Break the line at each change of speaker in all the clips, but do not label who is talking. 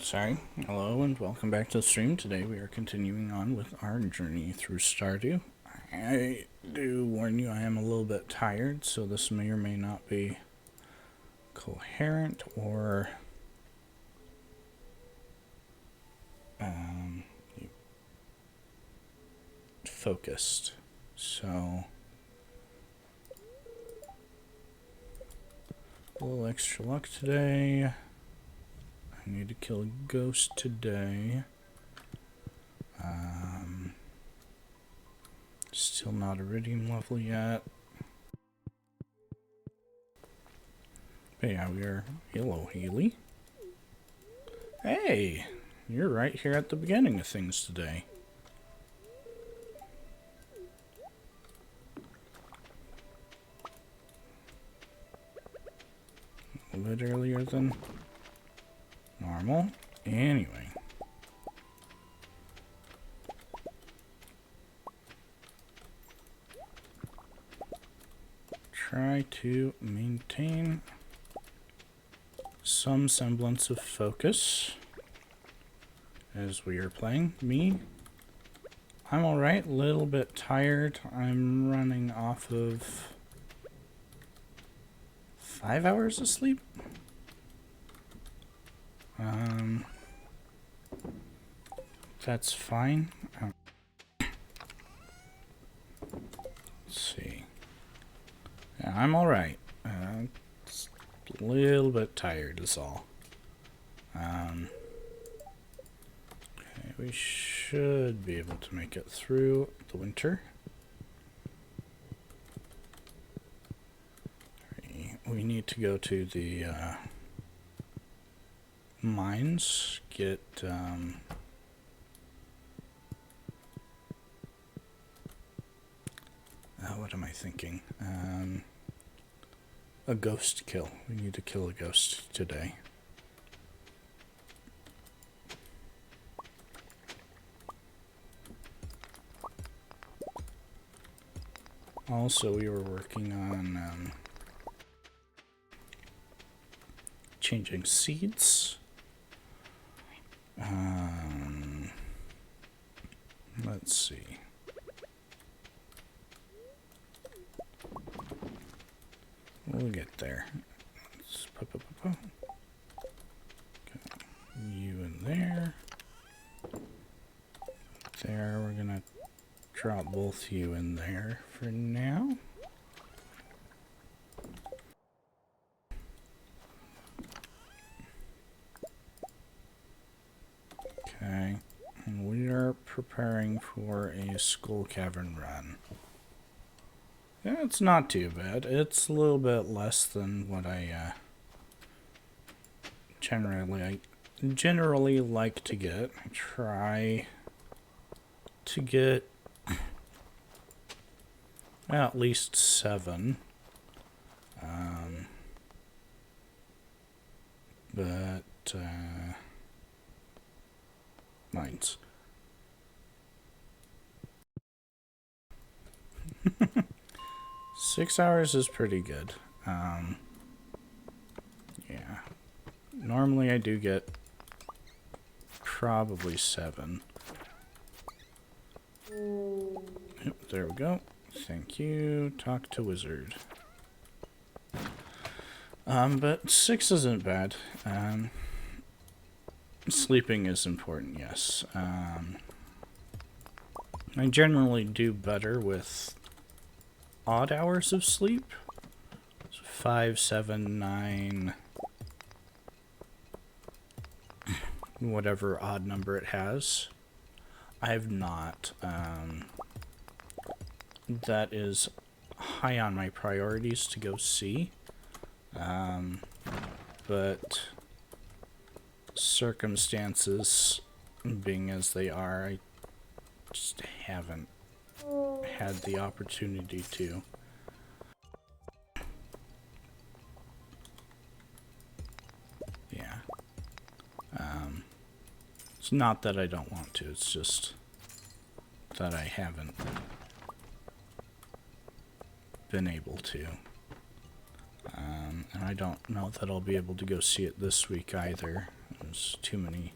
Sorry. Hello and welcome back to the stream. Today we are continuing on with our journey through Stardew. I do warn you I am a little bit tired, so this may or may not be coherent or focused. So a little extra luck today. I need to kill a ghost today. Still not iridium level yet. But yeah, we are... Hello, Healy. Hey! You're right here at the beginning of things today. A little bit earlier than normal. Anyway. Try to maintain some semblance of focus as we are playing. I'm alright, a little bit tired. I'm running off of 5 hours of sleep. That's fine. Let's see. Yeah, I'm alright. Just a little bit tired is all. Okay, we should be able to make it through the winter. We need to go to the mines, get what am I thinking? A ghost kill. We need to kill a ghost today. Also, we were working on changing seeds. Let's see. We'll get there. Let's put you in there. There, we're gonna drop both you in there for now. Okay, and we are preparing for a Skull Cavern run. Yeah, it's not too bad. It's a little bit less than what I generally like to get. I try to get at least 7. But mines. 6 hours is pretty good. Yeah. Normally I do get probably 7. Yep, there we go. Thank you. Talk to wizard. But 6 isn't bad. Sleeping is important, yes. I generally do better with odd hours of sleep. 5, 7, 9, whatever odd number it has. I've not. That is high on my priorities to go see. But circumstances being as they are, I just haven't had the opportunity to. Yeah. It's not that I don't want to, it's just that I haven't been able to. And I don't know that I'll be able to go see it this week either. There's too many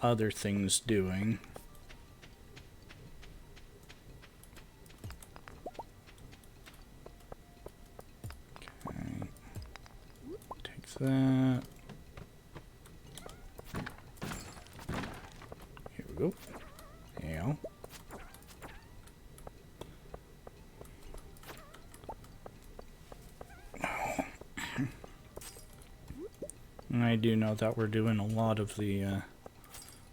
other things doing. Okay. Take that. Here we go. Yeah. And I do know that we're doing a lot of the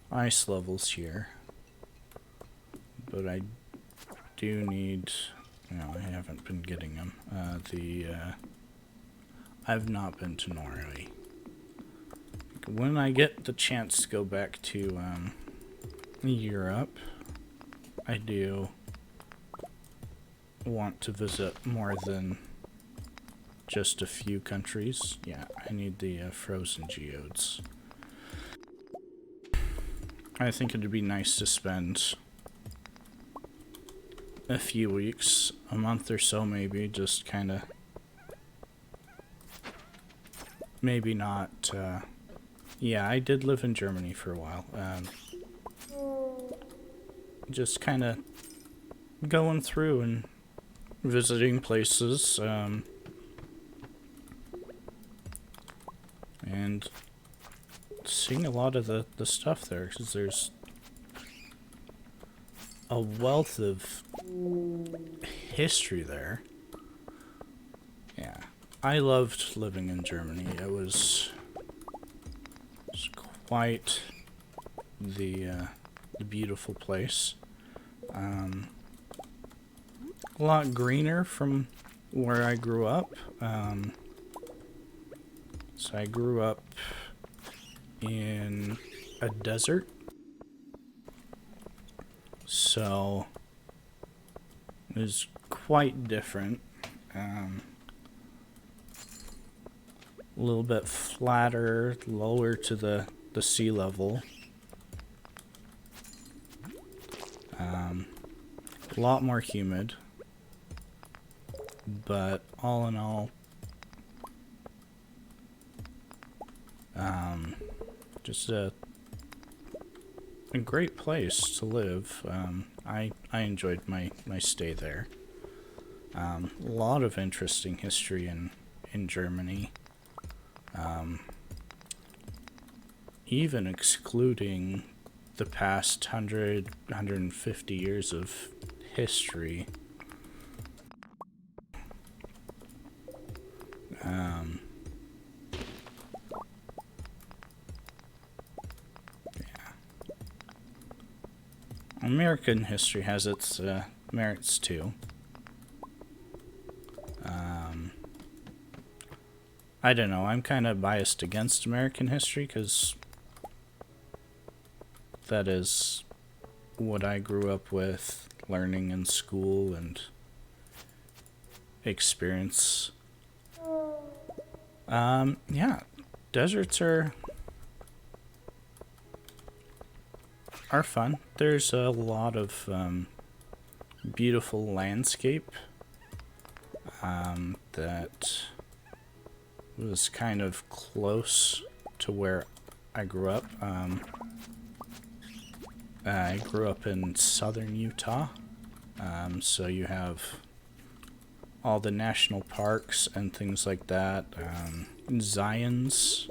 ice levels here, but I do need, no, I haven't been getting them. I've not been to Norway. When I get the chance to go back to Europe, I do want to visit more than just a few countries. Yeah, I need the frozen geodes. I think it'd be nice to spend a few weeks, a month or so maybe, just kind of, maybe not, yeah, I did live in Germany for a while. Just kind of going through and visiting places, and seeing a lot of the stuff there, because there's a wealth of history there. Yeah, I loved living in Germany. It was quite the beautiful place. A lot greener from where I grew up. So I grew up in a desert. So it was quite different. A little bit flatter, lower to the sea level. A lot more humid. But all in all, just a great place to live. I enjoyed my stay there. A lot of interesting history in Germany. Even excluding the past 150 years of history. American history has its merits too. I don't know, I'm kind of biased against American history because that is what I grew up with, learning in school and experience. Yeah, deserts are fun. There's a lot of beautiful landscape that was kind of close to where I grew up. I grew up in southern Utah, so you have all the national parks and things like that. Zion's,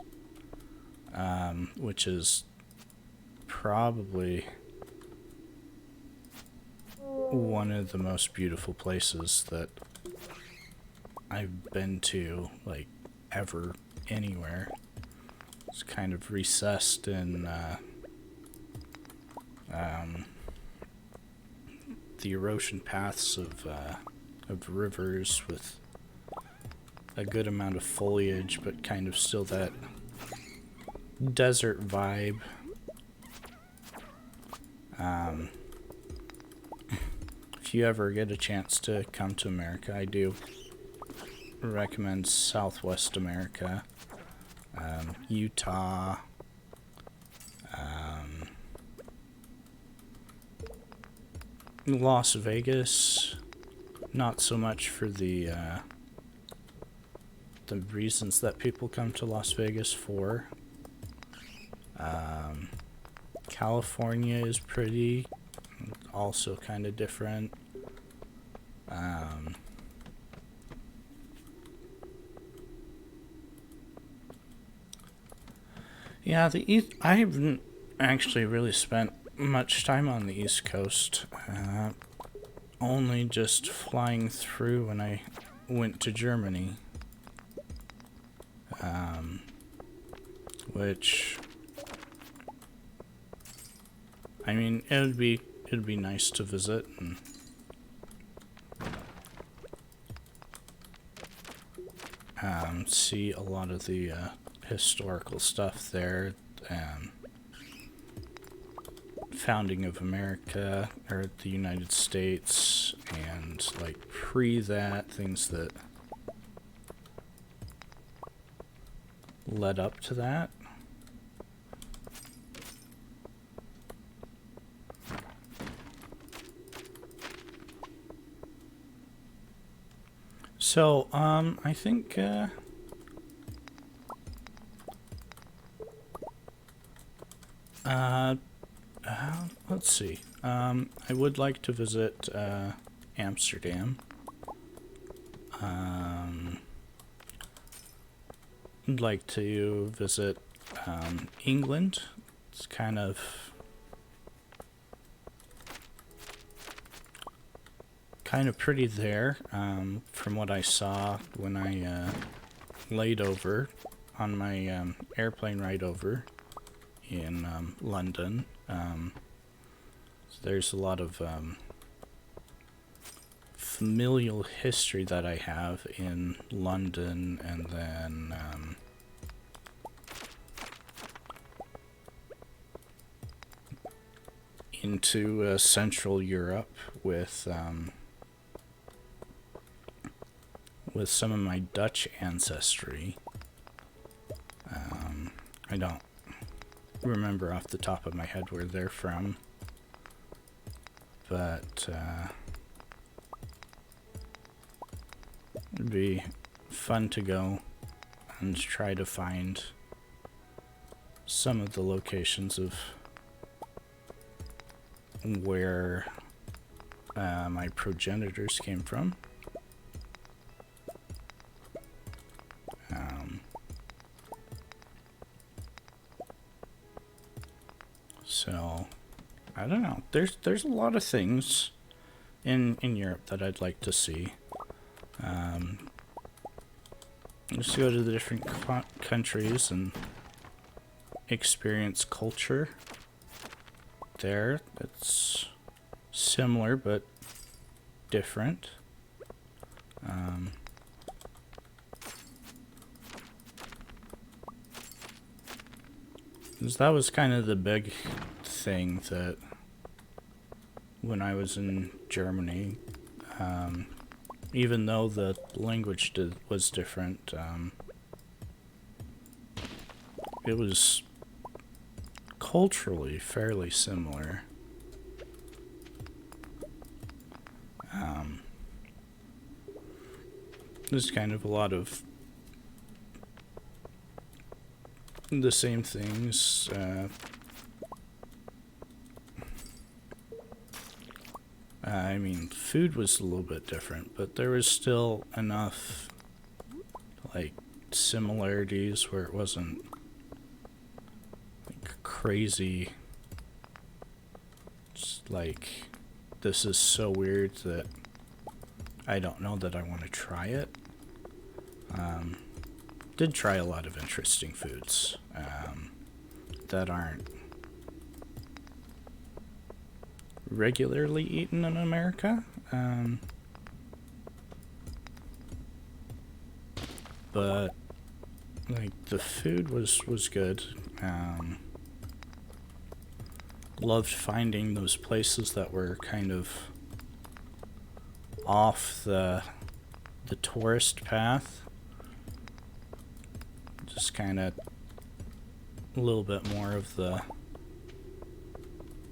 which is probably one of the most beautiful places that I've been to, like, ever, anywhere. It's kind of recessed in the erosion paths of rivers with a good amount of foliage, but kind of still that desert vibe. If you ever get a chance to come to America, I do recommend Southwest America, Utah, Las Vegas. Not so much for the reasons that people come to Las Vegas for. California is pretty, also kind of different. Yeah, the East. I haven't actually really spent much time on the East Coast. Only just flying through when I went to Germany. Which, I mean, it'd be nice to visit and see a lot of the historical stuff there. Founding of America, or the United States, and like pre that, things that led up to that. So, I think, let's see. I would like to visit, Amsterdam. I'd like to visit, England. It's kind of pretty there, from what I saw when I laid over on my airplane ride over in London. So there's a lot of familial history that I have in London, and then into Central Europe with some of my Dutch ancestry. I don't remember off the top of my head where they're from, but it'd be fun to go and try to find some of the locations of where my progenitors came from. So, I don't know. There's a lot of things in Europe that I'd like to see. Just go to the different countries and experience culture there. It's similar but different. That was kind of the big thing that when I was in Germany, even though the language was different, it was culturally fairly similar. There's kind of a lot of the same things. I mean, food was a little bit different, but there was still enough, like, similarities where it wasn't, like, crazy. Just like, this is so weird that I don't know that I want to try it. Did try a lot of interesting foods that aren't regularly eaten in America. But like the food was good. Loved finding those places that were kind of off the tourist path. Just kind of a little bit more of the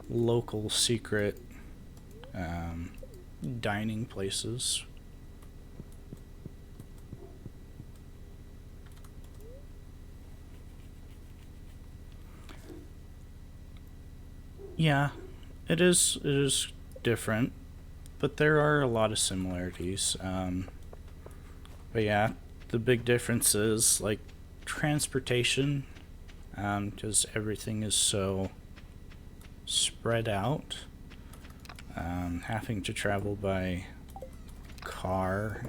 local secret dining places. Yeah, it is different, but there are a lot of similarities. But yeah, the big difference is like transportation, because everything is so spread out. Having to travel by car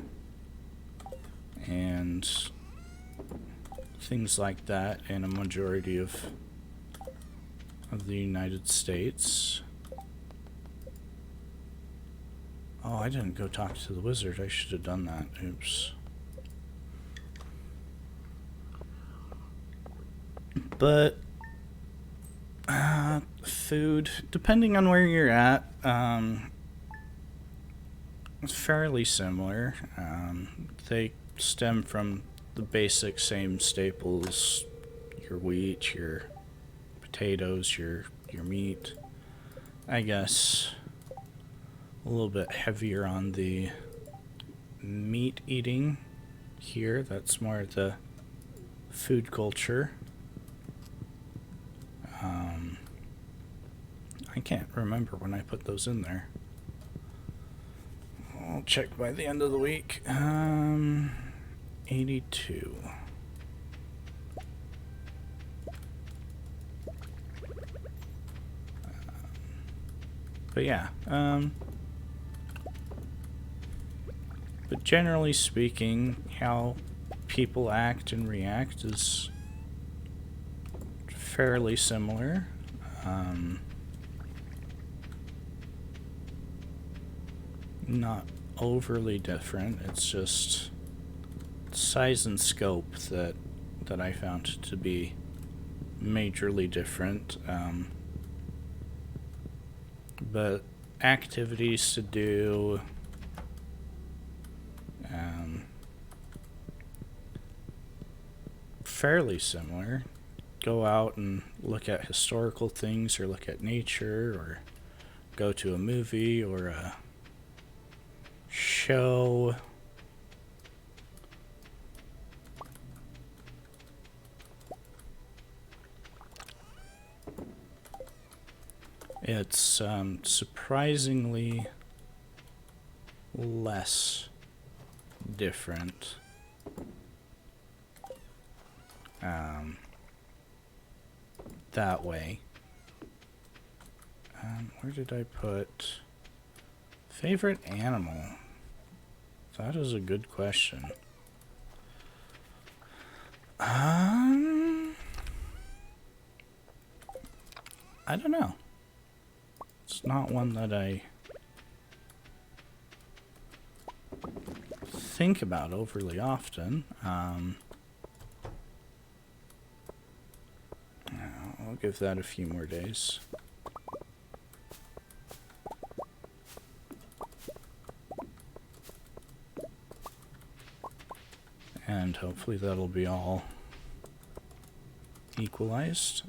and things like that in a majority of the United States. Oh, I didn't go talk to the wizard. I should have done that. Oops. But food, depending on where you're at, it's fairly similar. They stem from the basic same staples: your wheat, your potatoes, your meat. I guess a little bit heavier on the meat eating here. That's more the food culture. I can't remember when I put those in there. I'll check by the end of the week. 82. But yeah, but generally speaking, how people act and react is fairly similar. Not overly different. It's just size and scope that I found to be majorly different. But activities to do, fairly similar. Go out and look at historical things, or look at nature, or go to a movie or a show. It's surprisingly less different. That way. Where did I put favorite animal? That is a good question. I don't know. It's not one that I think about overly often. I'll give that a few more days. And hopefully that'll be all equalized.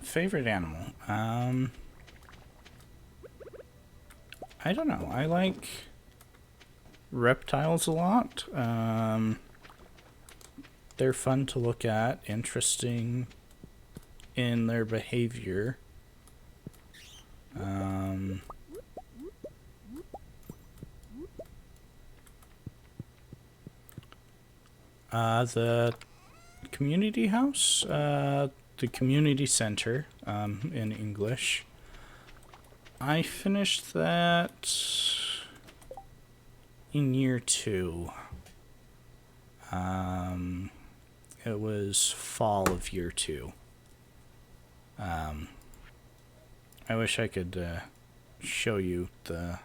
Favorite animal? I don't know. I like reptiles a lot. They're fun to look at, interesting in their behavior. The community house, the community center, in English. I finished that in year 2. It was fall of year 2. I wish I could show you the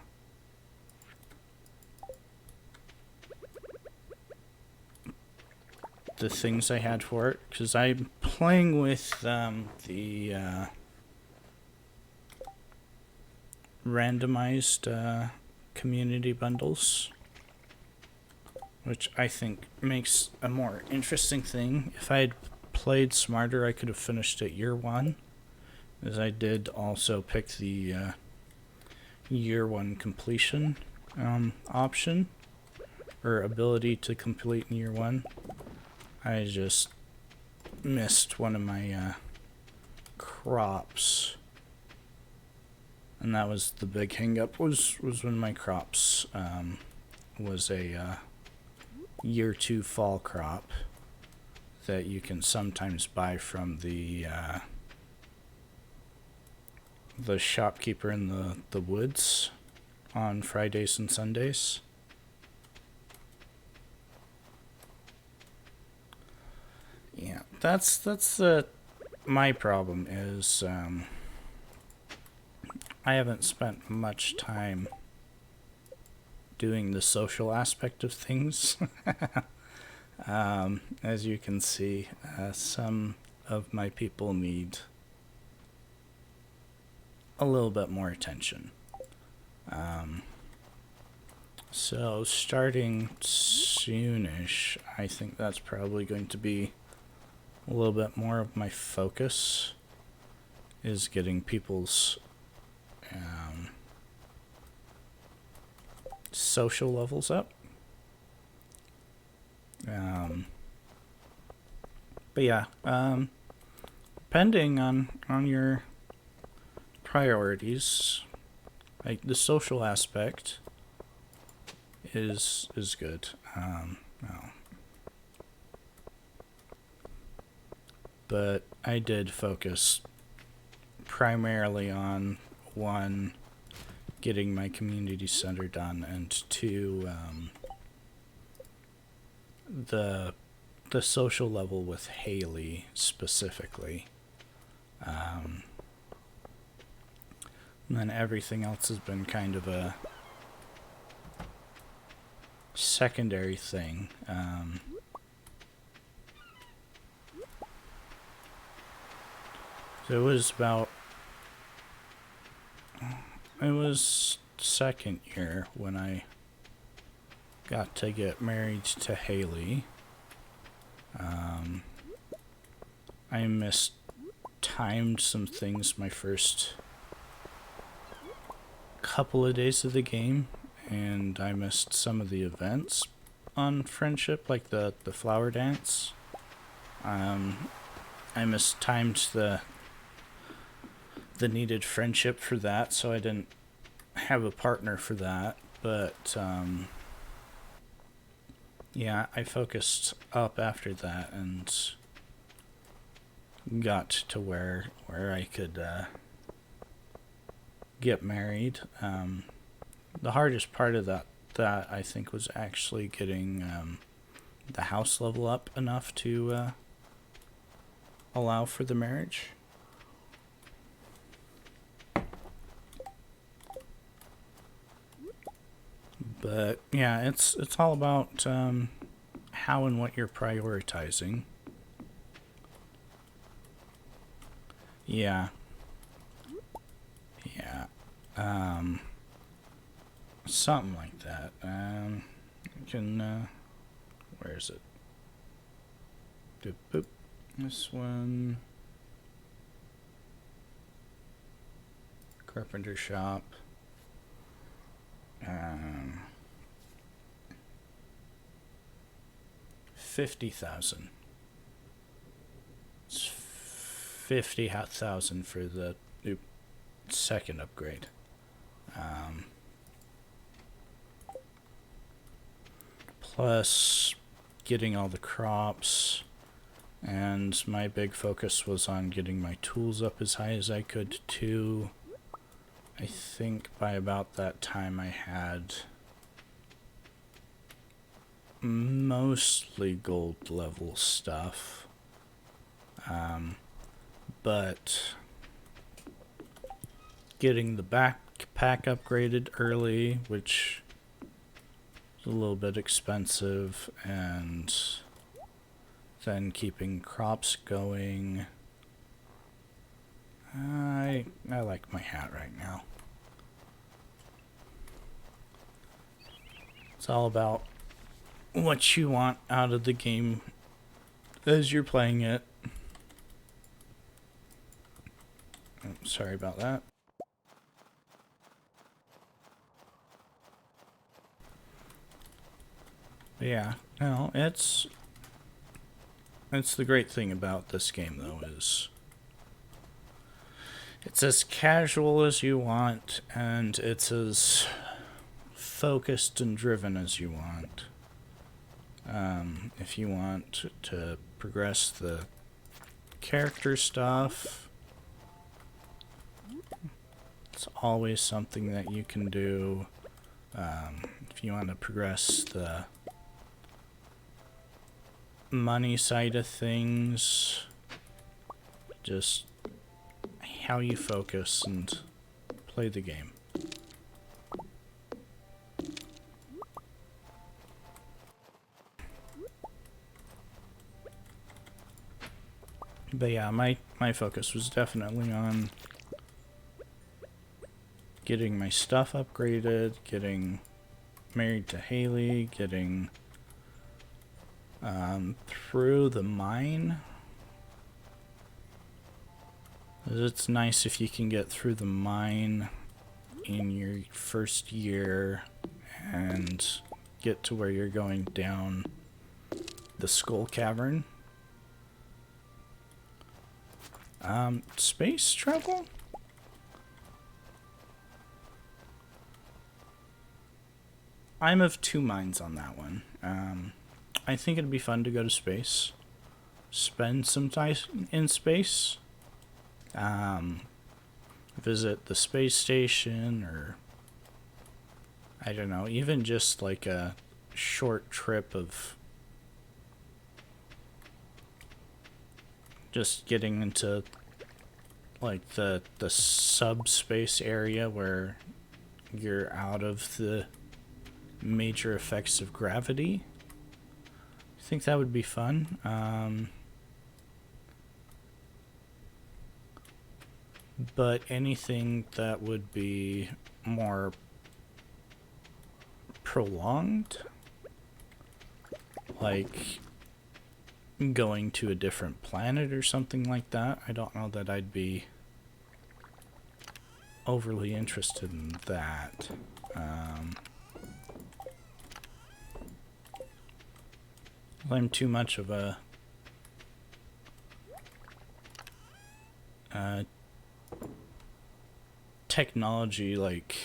things I had for it, because I'm playing with the randomized community bundles, which I think makes a more interesting thing. If I had played smarter, I could have finished it year 1, as I did also pick the year 1 completion option, or ability to complete in year 1. I just missed one of my crops, and that was the big hang up, was when my crops was a year 2 fall crop that you can sometimes buy from the shopkeeper in the woods on Fridays and Sundays. Yeah, that's my problem is I haven't spent much time doing the social aspect of things. As you can see, some of my people need a little bit more attention. So starting soonish, I think that's probably going to be a little bit more of my focus, is getting people's social levels up. But yeah, depending on your priorities, like the social aspect is good. No. But I did focus primarily on, one, getting my community center done, and two, the social level with Haley specifically. And then everything else has been kind of a secondary thing. So it was second year when I got to get married to Haley. I mistimed some things my first couple of days of the game, and I missed some of the events on Friendship, like the flower dance. I mistimed the needed friendship for that, so I didn't have a partner for that. But yeah, I focused up after that and got to where I could get married. The hardest part of that I think was actually getting the house level up enough to allow for the marriage. But yeah, it's all about how and what you're prioritizing. Yeah. Yeah. Something like that. You can, where is it? Boop, boop. This one. Carpenter shop. 50,000. It's 50,000 for the second upgrade. Plus getting all the crops, and my big focus was on getting my tools up as high as I could too. I think by about that time I had mostly gold level stuff. But getting the backpack upgraded early, which is a little bit expensive, and then keeping crops going. I like my hat right now. It's all about what you want out of the game as you're playing it. Oh, sorry about that. But yeah, no, it's That's the great thing about this game, though, is it's as casual as you want, and it's as focused and driven as you want. If you want to progress the character stuff, it's always something that you can do. If you want to progress the money side of things, just how you focus and play the game. But yeah, my focus was definitely on getting my stuff upgraded, getting married to Haley, getting through the mine. It's nice if you can get through the mine in your first year and get to where you're going down the skull cavern. Space travel? I'm of two minds on that one. I think it'd be fun to go to space, spend some time in space, visit the space station, or I don't know, even just like a short trip of just getting into like the subspace area where you're out of the major effects of gravity. I think that would be fun. But anything that would be more prolonged, like going to a different planet or something like that, I don't know that I'd be overly interested in that. I'm too much of a technology like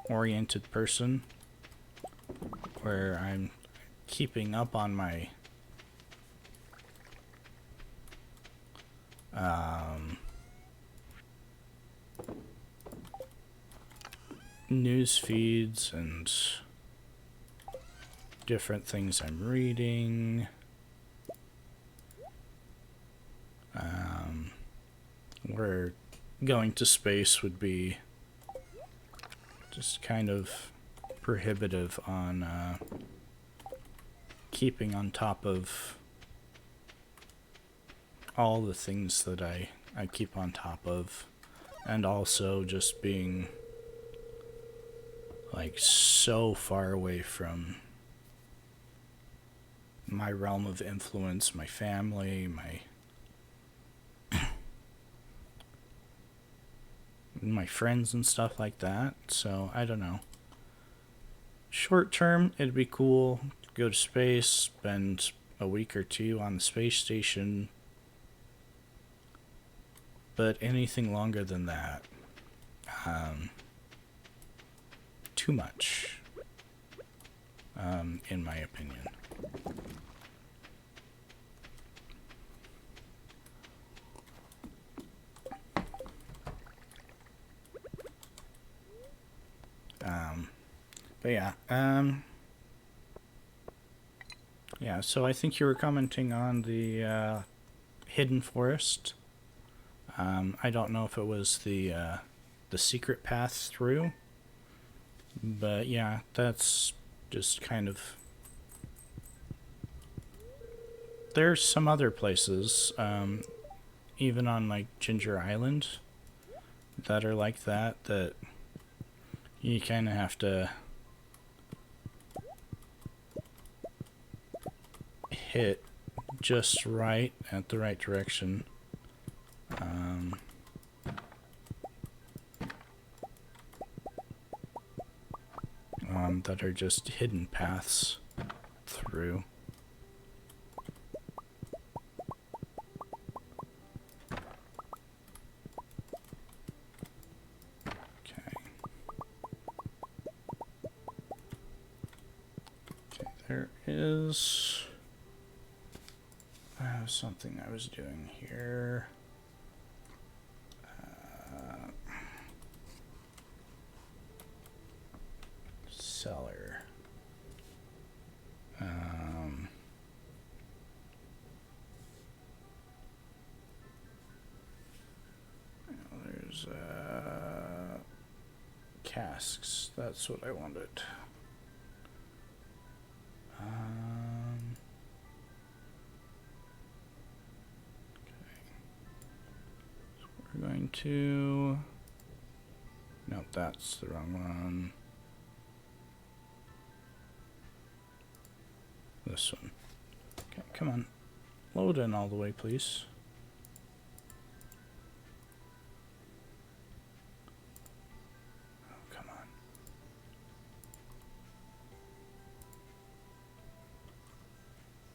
oriented person, where I'm keeping up on my news feeds and different things I'm reading. Where going to space would be just kind of prohibitive on keeping on top of all the things that I keep on top of, and also just being like so far away from my realm of influence, my family, my friends and stuff like that. So I don't know. Short term, it'd be cool to go to space, spend a week or two on the space station. But anything longer than that, too much, in my opinion. But yeah, yeah, so I think you were commenting on the hidden forest. I don't know if it was the secret path through, but yeah, that's just kind of... There's some other places, even on like Ginger Island, that are like that you kind of have to hit just right at the right direction. That are just hidden paths through. is something I was doing here. Seller. There's casks. That's what I wanted. We're going to... Nope, that's the wrong one. This one. Okay, come on. Load in all the way, please. Oh, come on.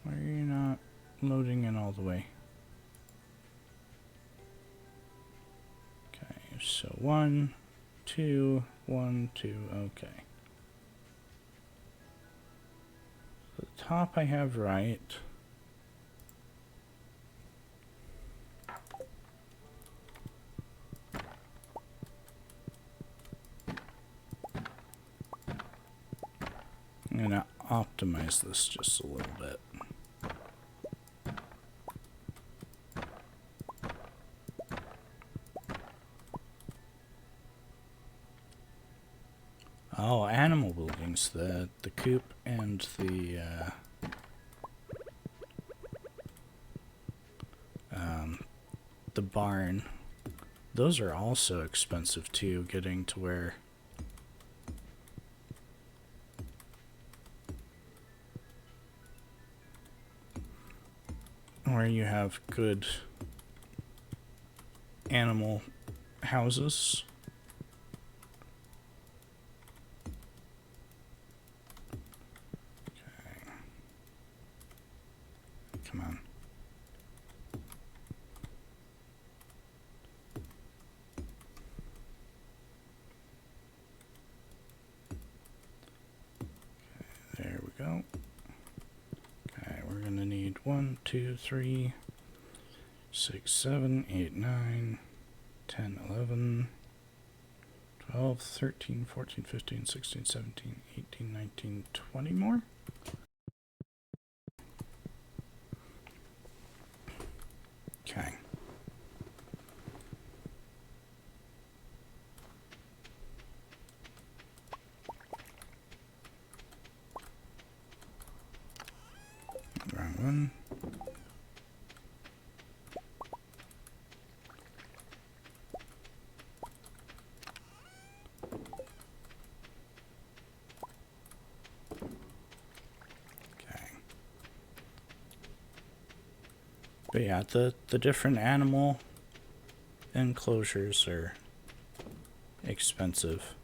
Why are you not loading in all the way? So 1, 2, 1, 2, okay. The top I have right. I'm gonna optimize this just a little bit. Oh, animal buildings, the coop and the barn. Those are also expensive too, getting to where you have good animal houses. Come on. Okay, there we go. Okay, we're gonna need 1, 2, 3, 6, 7, 8, 9, 10, 11, 12, 13, 14, 15, 16, 17, 18, 19, 20 more. Okay. Wrong one. Okay. But yeah, the different animal enclosures are expensive.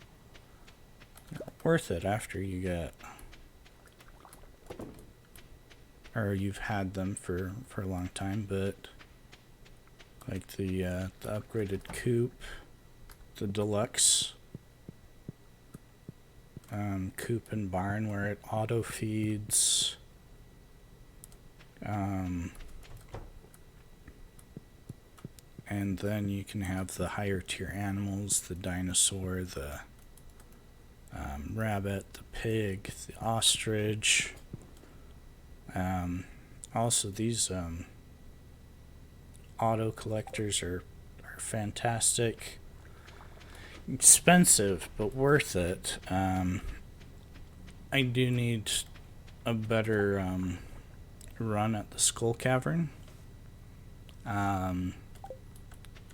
Worth it after you get, or you've had them for a long time, but like the upgraded coop, the deluxe coop and barn where it auto feeds, and then you can have the higher tier animals, the dinosaur, the rabbit, the pig, the ostrich. Also, these auto collectors are fantastic. Expensive, but worth it. I do need a better run at the Skull Cavern.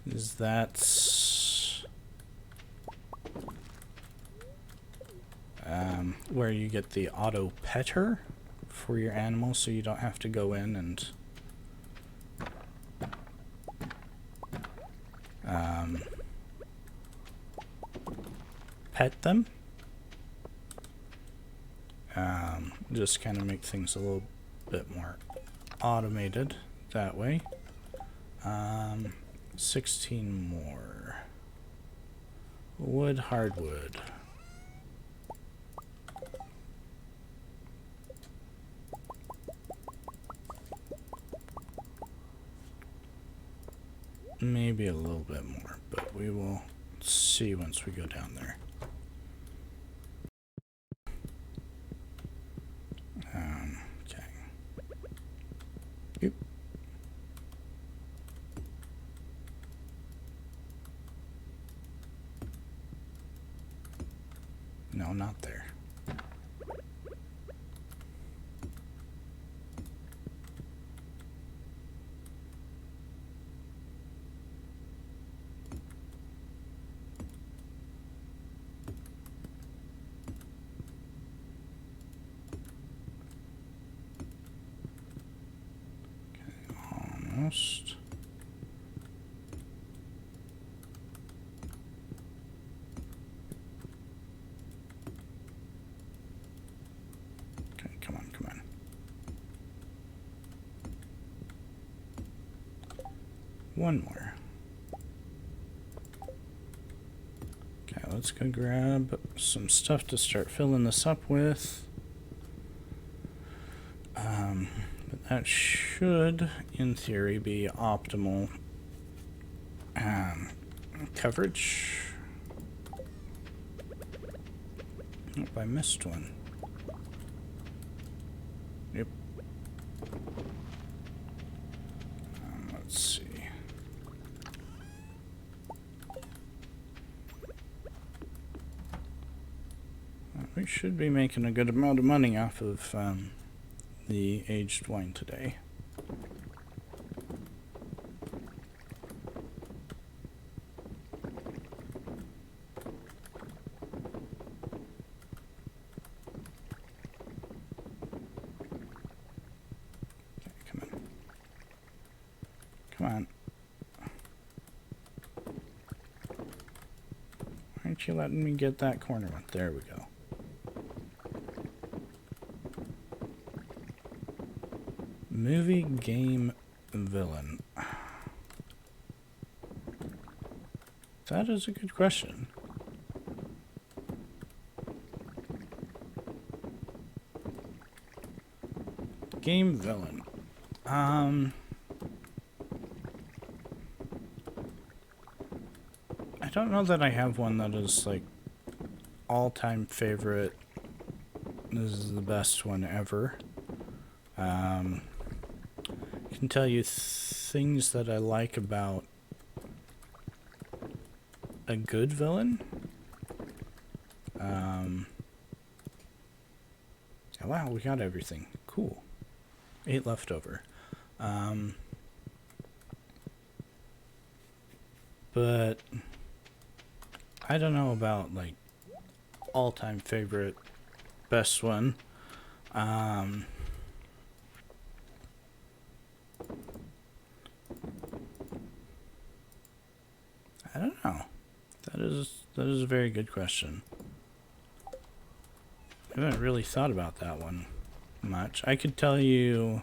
That's where you get the auto petter for your animals, so you don't have to go in and pet them. Just kind of make things a little bit more automated that way. 16 more. Wood, hardwood. maybe a little bit more, but we will see once we go down there. Okay. Yep. No, not there. Almost. Okay, come on, come on. One more. Okay, let's go grab some stuff to start filling this up with. But that should, in theory, be optimal coverage. Oh, I missed one. Yep. Let's see. We should be making a good amount of money off of the aged wine today. Come on. Why aren't you letting me get that corner one? There we go. Movie, game, villain. That is a good question. Game, villain. I don't know that I have one that is like all-time favorite. This is the best one ever. I can tell you things that I like about a good villain. Wow, we got everything. Cool. 8 left over. But I don't know about like all-time favorite, best one. I don't know. That is a very good question. I haven't really thought about that one much. I could tell you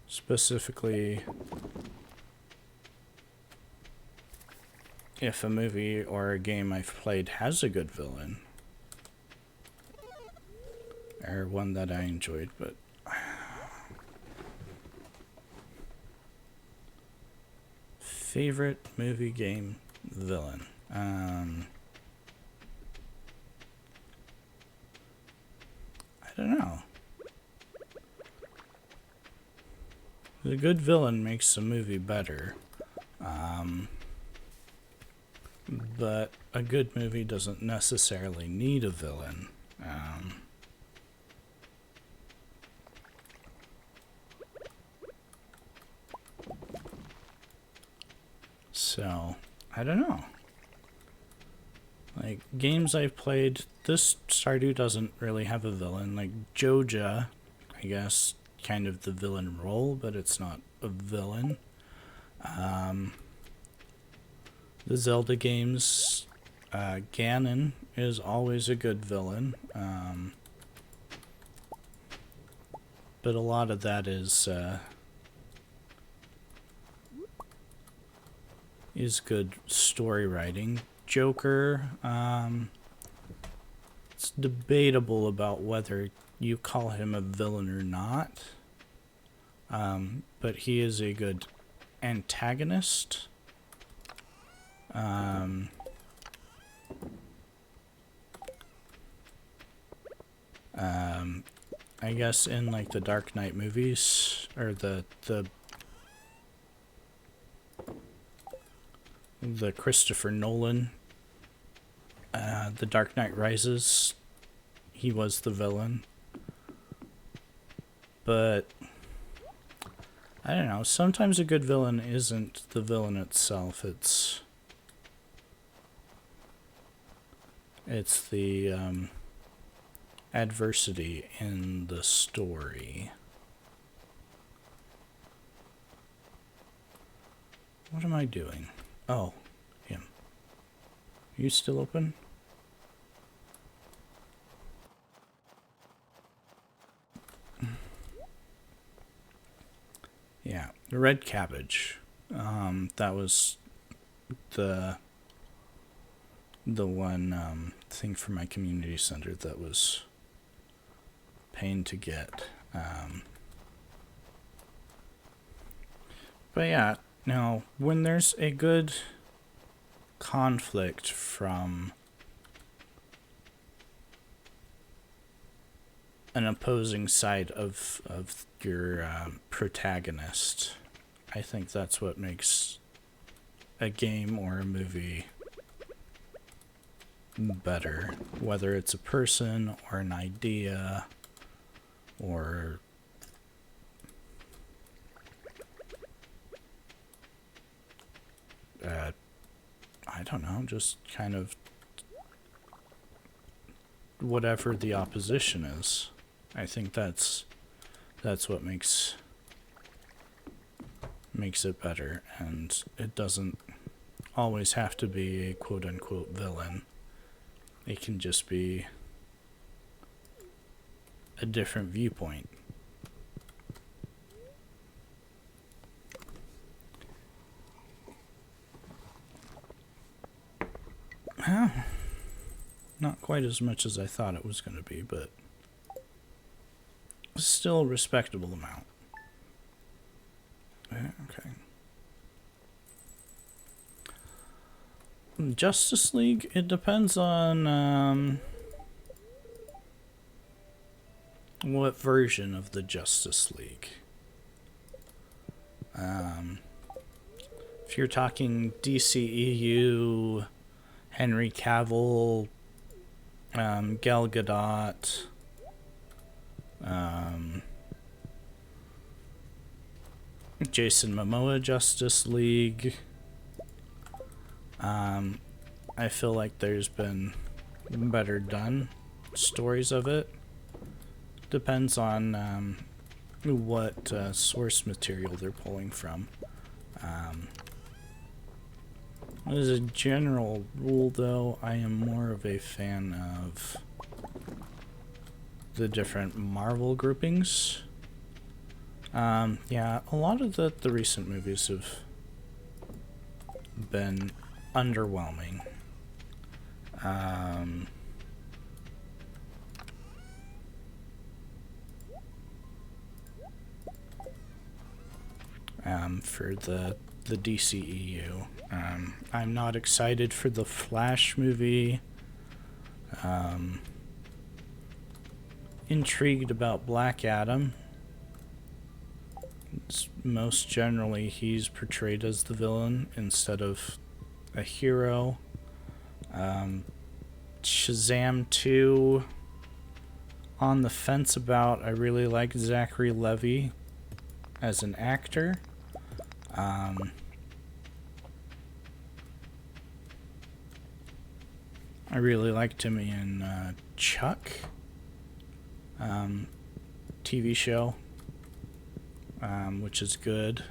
specifically if a movie or a game I've played has a good villain, or one that I enjoyed, but favorite movie, game, villain. I don't know. A good villain makes a movie better. But a good movie doesn't necessarily need a villain. So, I don't know. Like, games I've played, this Stardew doesn't really have a villain. Like, Joja, I guess, kind of the villain role, but it's not a villain. The Zelda games, Ganon is always a good villain. But a lot of that is good story writing. Joker, it's debatable about whether you call him a villain or not. But he is a good antagonist. I guess in like the Dark Knight movies, or the Christopher Nolan, The Dark Knight Rises, he was the villain. But I don't know, sometimes a good villain isn't the villain itself, it's the adversity in the story. What am I doing? Oh, him. Are you still open? Yeah, the red cabbage. That was the one thing for my community center that was pain to get. But yeah, now when there's a good conflict from an opposing side of your protagonist, I think that's what makes a game or a movie better, whether it's a person or an idea or I don't know, just kind of whatever the opposition is. I think that's what makes it better, and it doesn't always have to be a quote-unquote villain. It can just be a different viewpoint. Not quite as much as I thought it was going to be, but still a respectable amount. Okay. Justice League, it depends on what version of the Justice League. If you're talking DCEU, Henry Cavill, Gal Gadot, Jason Momoa Justice League, I feel like there's been better done stories of it. Depends on what source material they're pulling from. As a general rule, though, I am more of a fan of the different Marvel groupings. Yeah, a lot of the recent movies have been underwhelming. For the DCEU. I'm not excited for the Flash movie. Intrigued about Black Adam. Most generally, he's portrayed as the villain instead of a hero. Shazam 2, on the fence about. I really like Zachary Levi as an actor. I really liked him in Chuck TV show, which is good.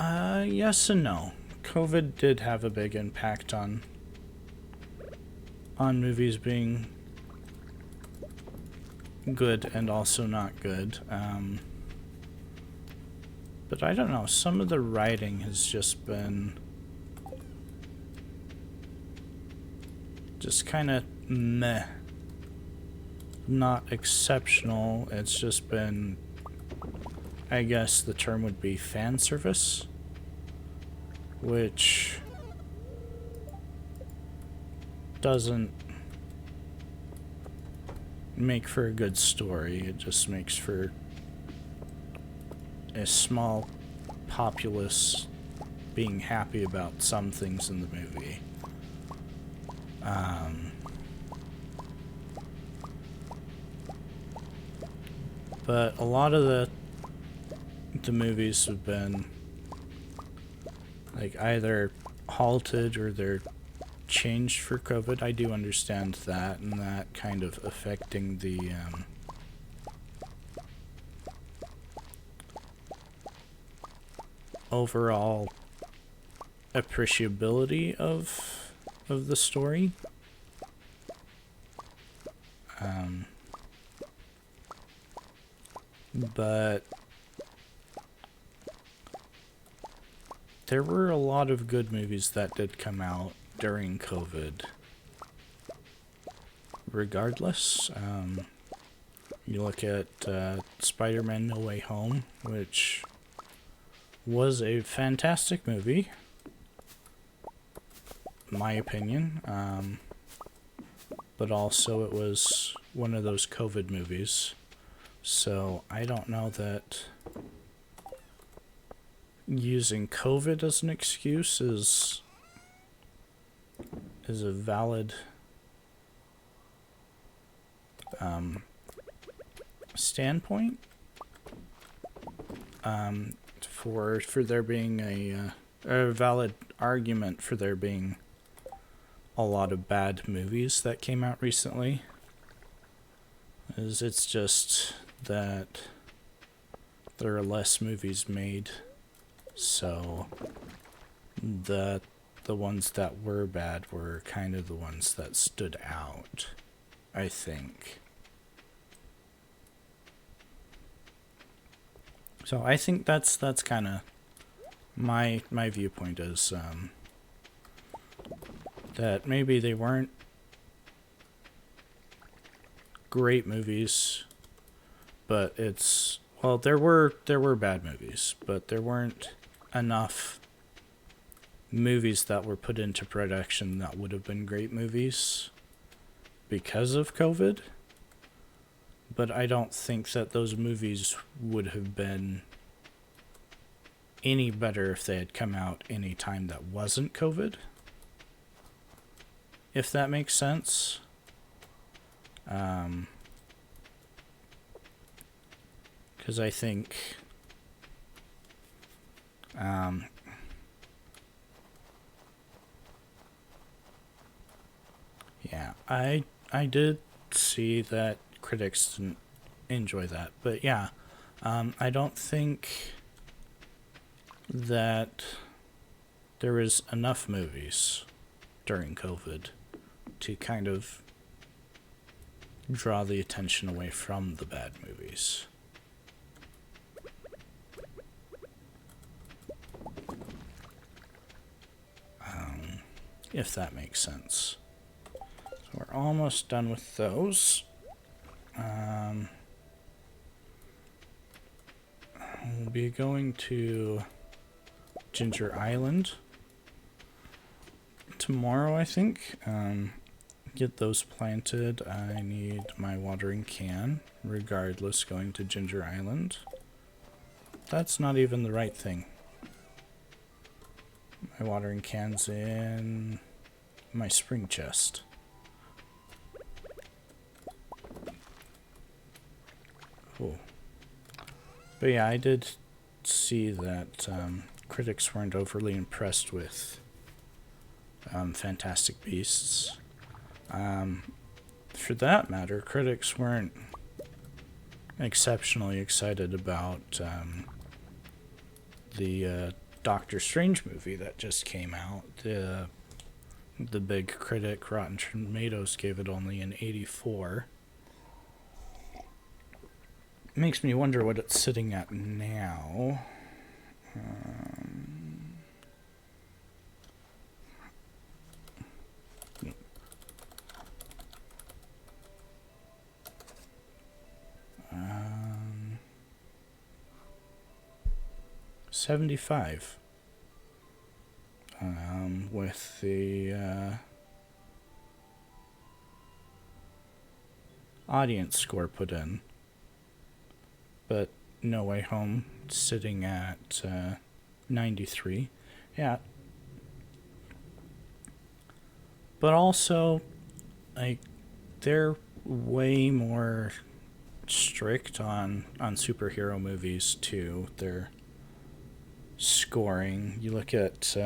Yes and no. COVID did have a big impact on movies being good and also not good. But I don't know, some of the writing has just been just kind of meh not exceptional. It's just been, I guess the term would be fan service, which doesn't make for a good story. It just makes for a small populace being happy about some things in the movie. But a lot of the movies have been like either halted or they're changed for COVID. I do understand that, and that kind of affecting the overall appreciability of the story. But there were a lot of good movies that did come out during COVID. Regardless, you look at Spider-Man No Way Home, which was a fantastic movie, in my opinion, but also it was one of those COVID movies, so I don't know that using COVID as an excuse is a valid standpoint for there being a valid argument for there being a lot of bad movies that came out recently. It's just that there are less movies made, so the ones that were bad were kind of the ones that stood out, I think. So I think that's kind of my viewpoint is that maybe they weren't great movies, but there were bad movies, but there weren't enough movies that were put into production that would have been great movies because of COVID. But I don't think that those movies would have been any better if they had come out any time that wasn't COVID. If that makes sense. Because I think yeah, I did see that critics didn't enjoy that, but yeah, I don't think that there was enough movies during COVID to kind of draw the attention away from the bad movies. If that makes sense. So we're almost done with those. We'll be going to Ginger Island tomorrow, I think. Get those planted. I need my watering can, regardless, going to Ginger Island. That's not even the right thing. My watering can's in my spring chest. Cool. But yeah, I did see that critics weren't overly impressed with Fantastic Beasts. For that matter, critics weren't exceptionally excited about the Doctor Strange movie that just came out. The big critic, Rotten Tomatoes, gave it only an 84. Makes me wonder what it's sitting at now. 75. With the audience score put in. But No Way Home sitting at 93. Yeah. But also, like, they're way more strict on superhero movies too. Their scoring. You look at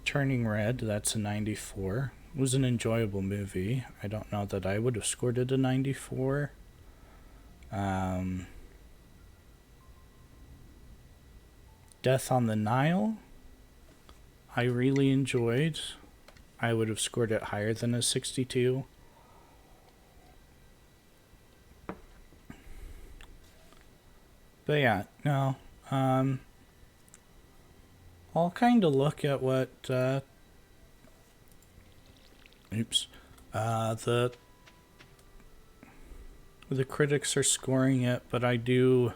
Turning Red, that's a 94. It was an enjoyable movie. I don't know that I would have scored it a 94. Death on the Nile, I really enjoyed. I would have scored it higher than a 62. But yeah, no. I'll kind of look at what the critics are scoring it, but I do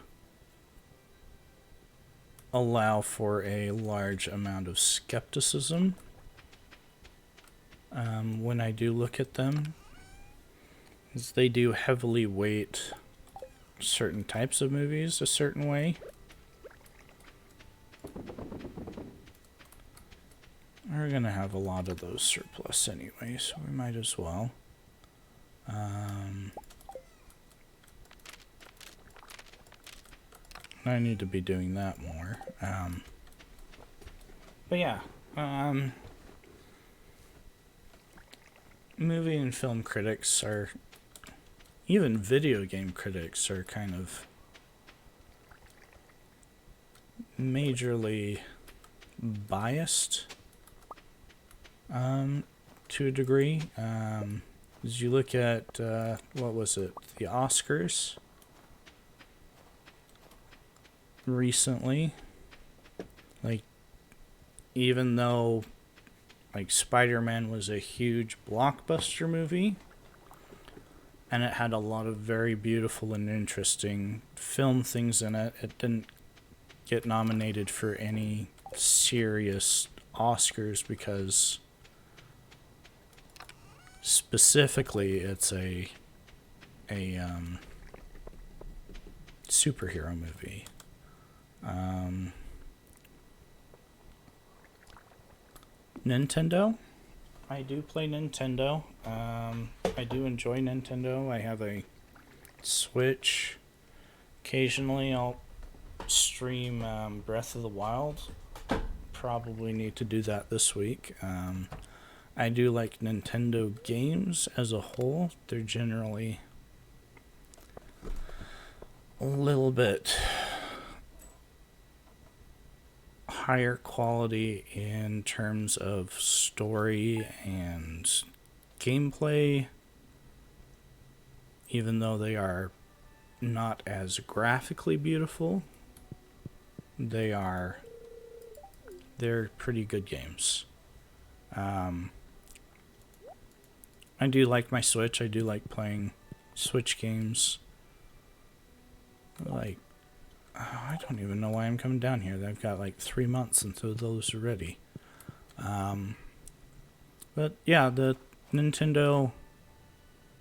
allow for a large amount of skepticism when I do look at them, as they do heavily weight certain types of movies a certain way. We're gonna have a lot of those surplus anyway, so we might as well. I need to be doing that more. But yeah, movie and film critics are, even video game critics are kind of majorly biased to a degree. As you look at, what was it, the Oscars recently, like, even though like Spider-Man was a huge blockbuster movie and it had a lot of very beautiful and interesting film things in it, it didn't get nominated for any serious Oscars because specifically it's a superhero movie. Nintendo. I do play Nintendo. I do enjoy Nintendo. I have a Switch. Occasionally I'll stream Breath of the Wild. Probably need to do that this week. I do like Nintendo games as a whole. They're generally a little bit higher quality in terms of story and gameplay, even though they are not as graphically beautiful. They're pretty good games. I do like my Switch. I do like playing Switch games. Like, I don't even know why I'm coming down here. I've got like 3 months until those are ready. But yeah, the Nintendo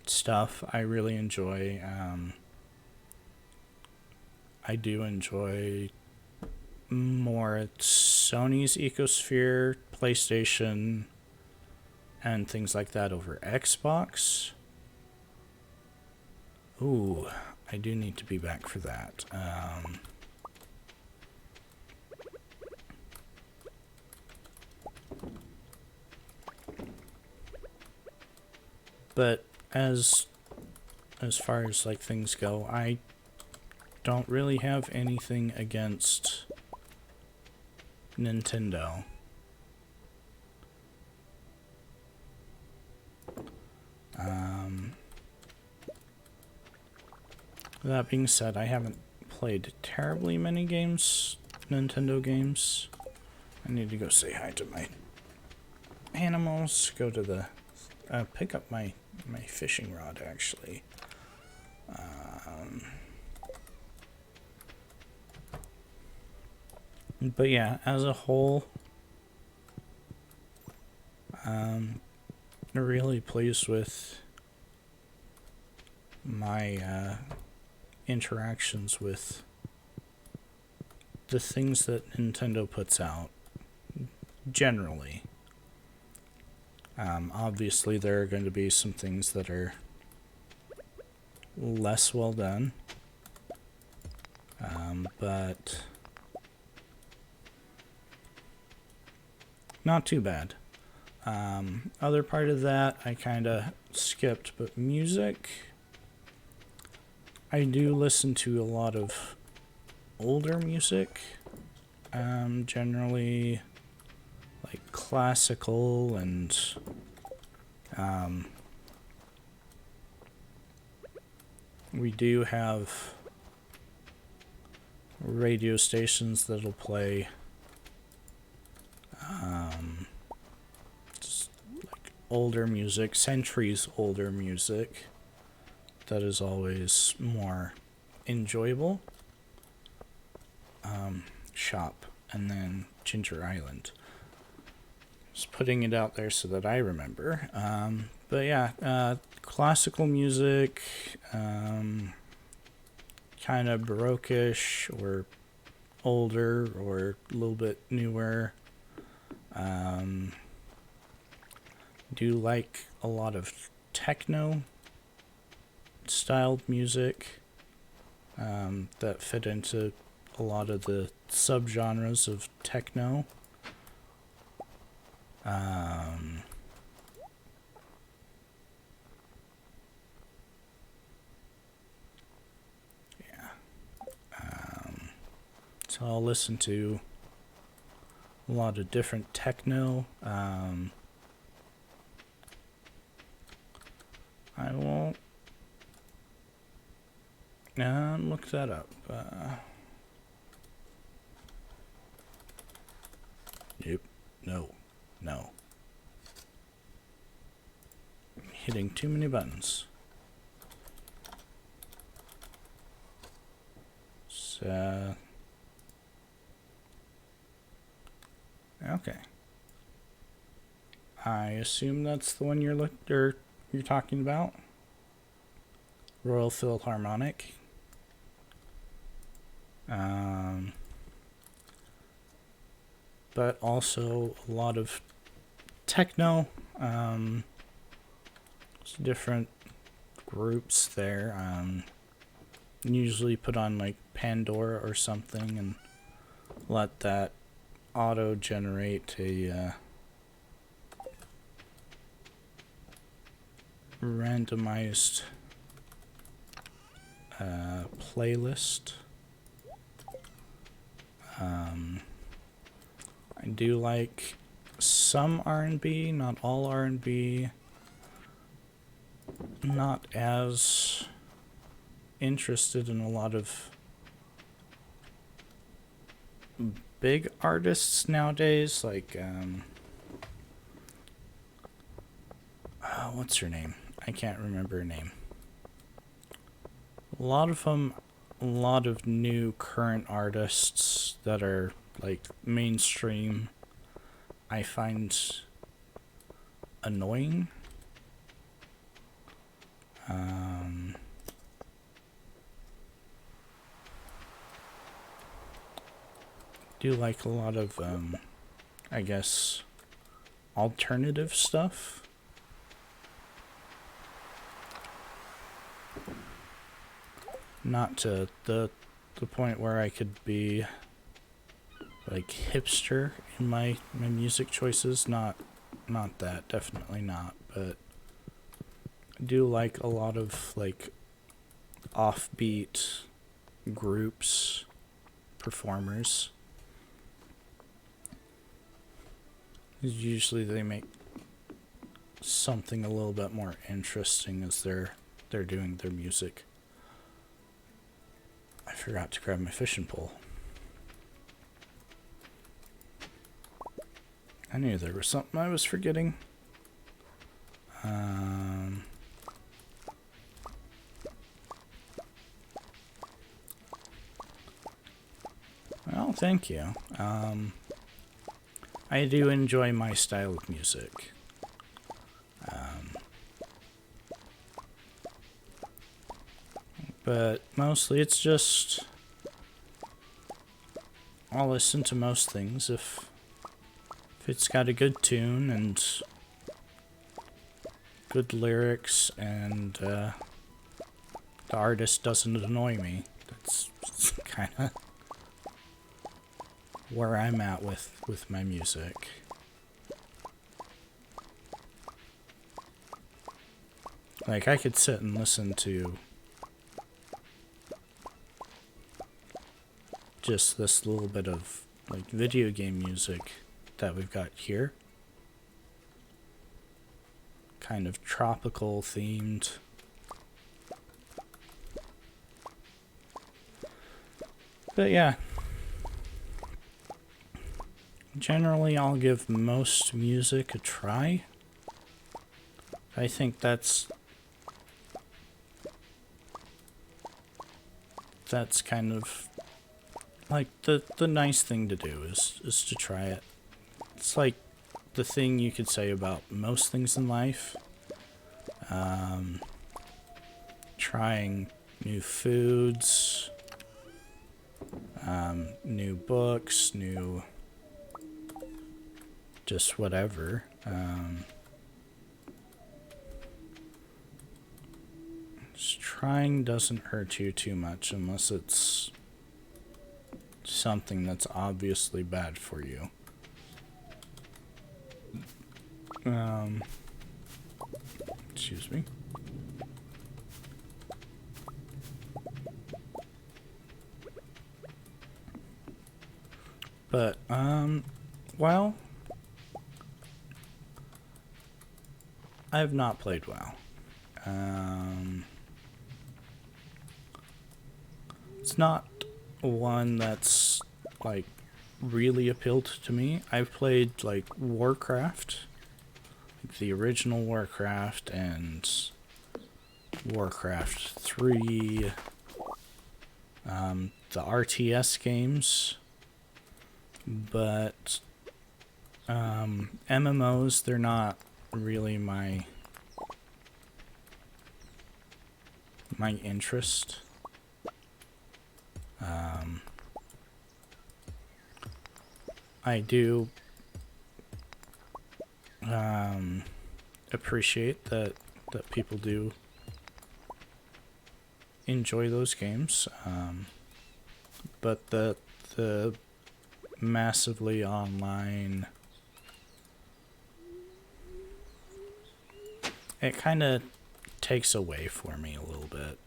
stuff I really enjoy. I do enjoy more Sony's ecosphere, PlayStation, and things like that over Xbox. Ooh, I do need to be back for that. But as far as like things go, I don't really have anything against Nintendo. That being said, I haven't played terribly many games, Nintendo games. I need to go say hi to my animals, go to the, pick up my fishing rod, actually. But yeah, as a whole, I'm really pleased with my interactions with the things that Nintendo puts out generally. Obviously, there are going to be some things that are less well done, but not too bad. Other part of that I kind of skipped, but music, I do listen to a lot of older music, generally like classical and we do have radio stations that'll play just like older music, centuries older music that is always more enjoyable. Shop and then Ginger Island. Just putting it out there so that I remember. But yeah, classical music, kind of Baroque-ish or older or a little bit newer. Do like a lot of techno styled music that fit into a lot of the subgenres of techno. So I'll listen to a lot of different techno. I won't look that up. Nope. No. I'm hitting too many buttons. So, okay. I assume that's the one you're talking about. Royal Philharmonic. But also a lot of techno. Different groups there. Usually put on like Pandora or something and let that auto generate a randomized playlist. I do like some R&B, not all R&B. Not as interested in a lot of big artists nowadays, like what's her name? I can't remember her name. A lot of new current artists that are like mainstream, I find annoying. Do like a lot of I guess alternative stuff. Not to the point where I could be like hipster in my music choices. Not that, definitely not. But I do like a lot of like offbeat groups, performers. Usually they make something a little bit more interesting as they're doing their music. I forgot to grab my fishing pole. I knew there was something I was forgetting. Well, Thank you. I do enjoy my style of music. But mostly it's just... I'll listen to most things if it's got a good tune and good lyrics and the artist doesn't annoy me. That's kind of where I'm at with my music. Like, I could sit and listen to just this little bit of, like, video game music that we've got here. Kind of tropical themed. But yeah. Generally, I'll give most music a try. I think that's kind of like the nice thing to do is to try it. It's like the thing you could say about most things in life. Trying new foods, new books, new just whatever. Just trying doesn't hurt you too much unless it's something that's obviously bad for you. Excuse me. But, well, I have not played WoW. It's not one that's, like, really appealed to me. I've played, like, Warcraft, like the original Warcraft, and Warcraft 3, the RTS games, but MMOs, they're not really my interest. I do appreciate that people do enjoy those games, but the massively online, it kind of takes away for me a little bit.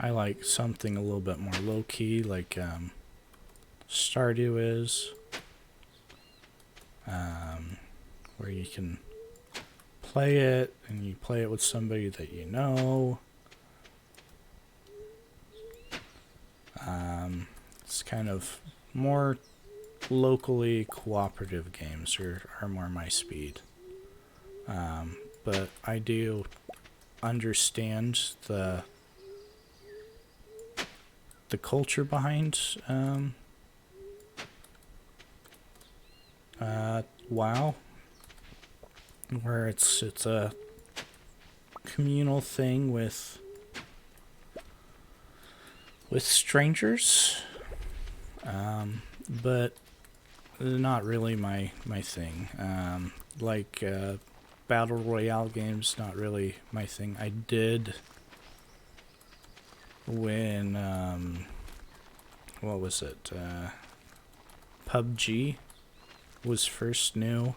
I like something a little bit more low-key, like Stardew is, where you can play it, and you play it with somebody that you know. It's kind of more locally cooperative games are more my speed. But I do understand the culture behind WoW, where it's a communal thing with strangers, but not really my thing. Like battle royale games, not really my thing. I did when what was it? PUBG was first new.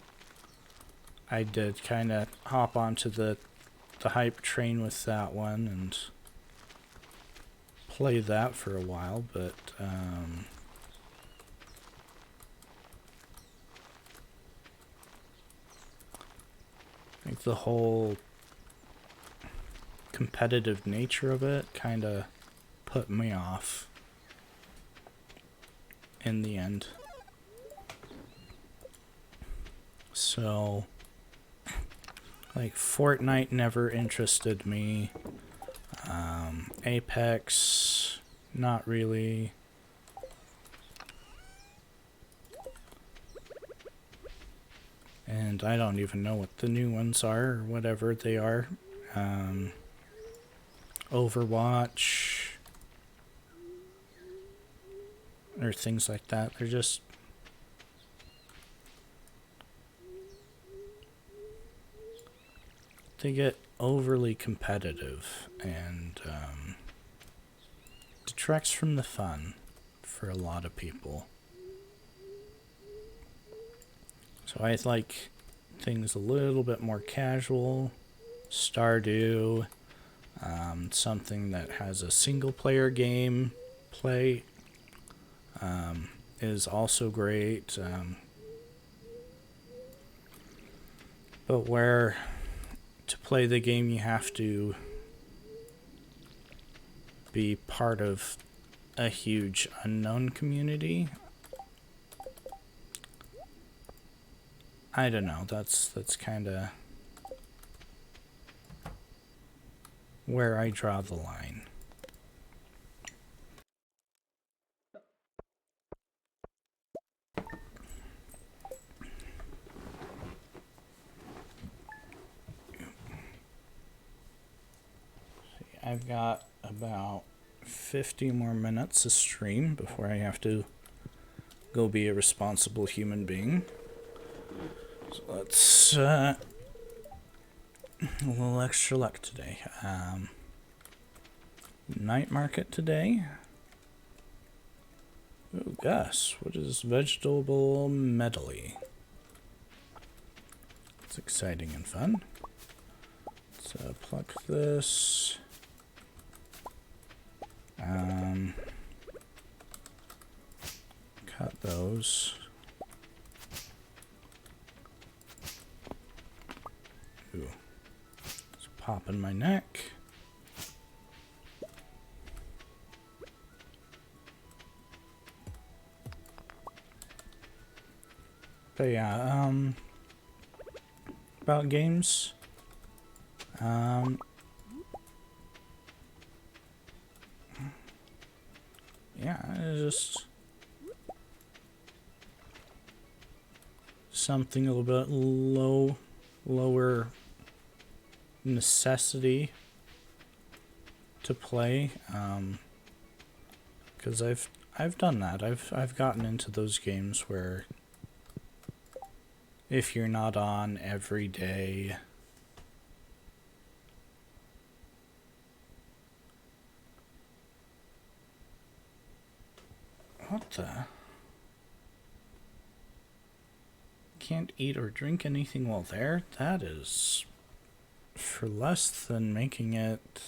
I did kind of hop onto the hype train with that one and play that for a while, but I think the whole competitive nature of it kind of put me off in the end. So Like, Fortnite never interested me. Apex, not really. And I don't even know what the new ones are, or whatever they are. Overwatch, or things like that. They're just... they get overly competitive and detracts from the fun for a lot of people. So I like things a little bit more casual. Stardew, something that has a single player game play is also great. But where to play the game you have to be part of a huge unknown community. I don't know, that's kind of where I draw the line. I've got about 50 more minutes to stream before I have to go be a responsible human being. So let's a little extra luck today. Night market today. Oh, Gus, what is vegetable medley? It's exciting and fun. Let's pluck this. Cut those. Ooh. It's popping my neck. But yeah, about games. Yeah, it's just something a little bit lower necessity to play, because I've done that. I've gotten into those games where if you're not on every day, what the? Can't eat or drink anything while there? That is for less than making it...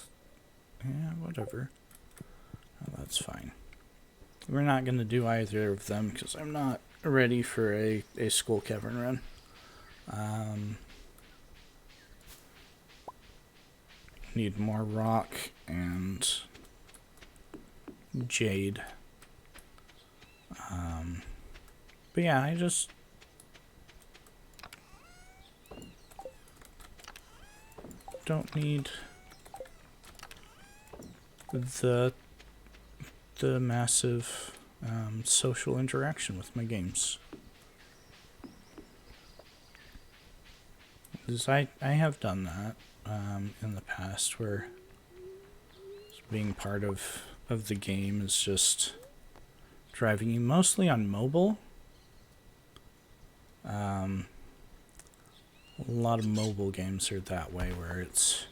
yeah, whatever. Oh, that's fine. We're not going to do either of them because I'm not ready for a school cavern run. Need more rock and jade. But yeah, I just... don't need the massive social interaction with my games. Because I have done that in the past, where being part of the game is just driving you, mostly on mobile. A lot of mobile games are that way, where it's,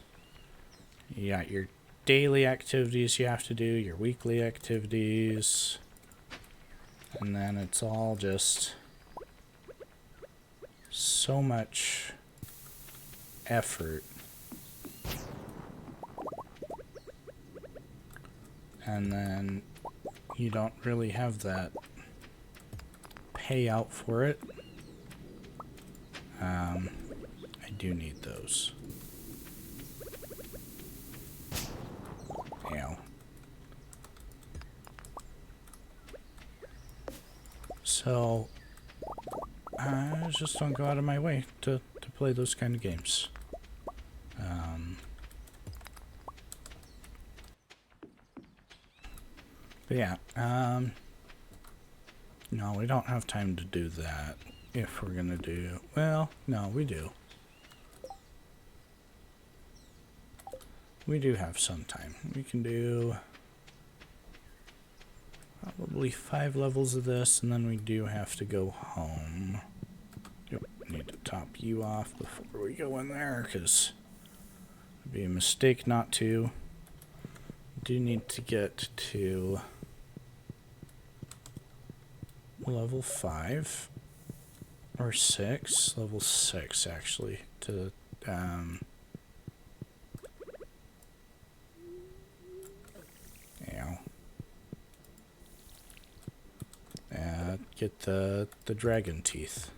you got your daily activities you have to do, your weekly activities, and then it's all just so much effort. And then you don't really have that payout for it. I do need those. Ow. So, I just don't go out of my way to play those kind of games. But yeah, no, we don't have time to do that. If we're gonna do, well, no, we do. We do have some time. We can do probably 5 levels of this, and then we do have to go home. Yep, need to top you off before we go in there, because it'd be a mistake not to. Do need to get to level 5 or 6, level 6 actually, to get the dragon teeth.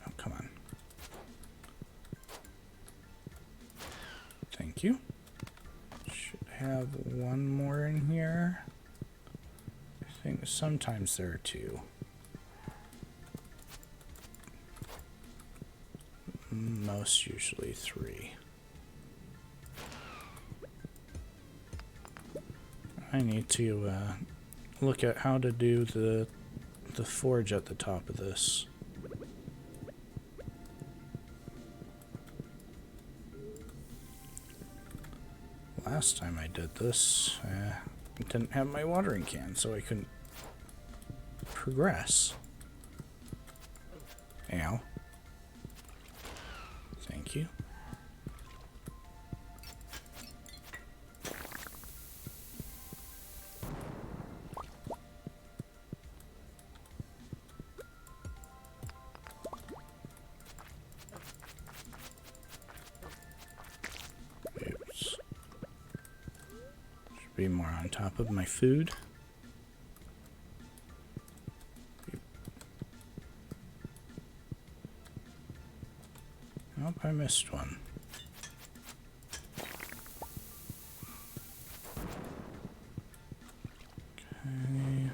Oh, come on. Thank you. Should have one more in here. I think sometimes there are 2. Most usually 3. I need to look at how to do the forge at the top of this. Last time I did this, I didn't have my watering can, so I couldn't progress. Ow. Thank you. Oops. Should be more on top of my food. Nope, I missed one. Okay.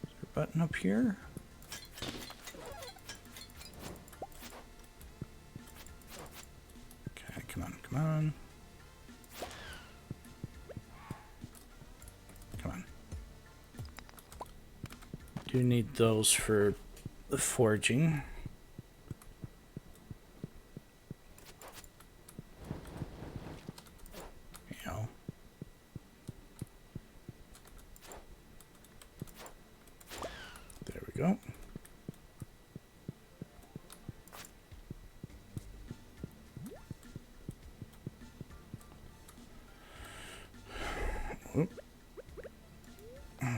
Is there a button up here? Okay, come on, come on. Come on. Do need those for the forging. There we go. Oop.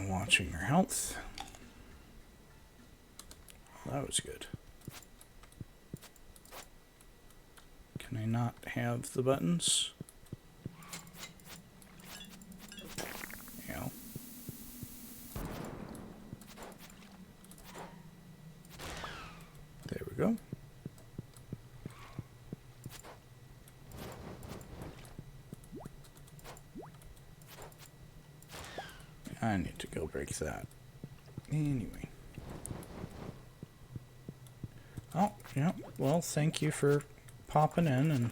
Watching her health. That was good. Can I not have the buttons? Yeah. There we go. I need to go break that. Anyway. Oh, yeah. Well, thank you for popping in and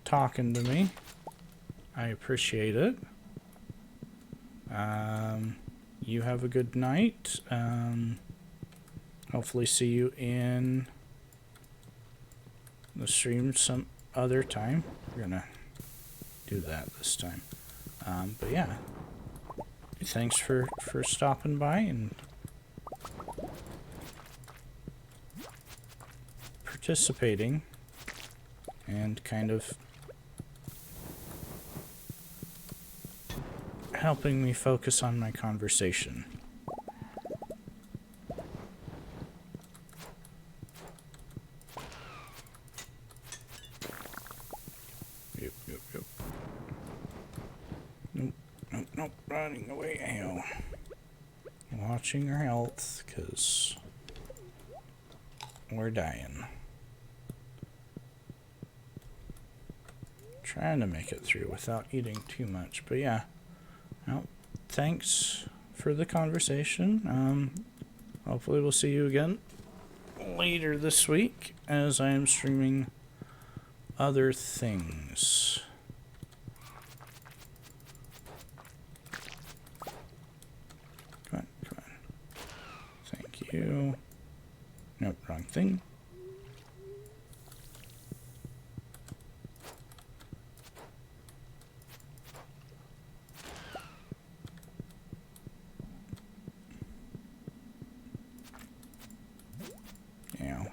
talking to me. I appreciate it. You have a good night. Hopefully see you in the stream some other time. We're gonna do that this time. But yeah, thanks for stopping by and participating and kind of helping me focus on my conversation. Yep. Nope, running away. Ow. Watching her health, because we're dying. Trying to make it through without eating too much, but yeah. Well, thanks for the conversation. Hopefully we'll see you again later this week as I am streaming other things. Come on, come on. Thank you. Nope, wrong thing. Yeah.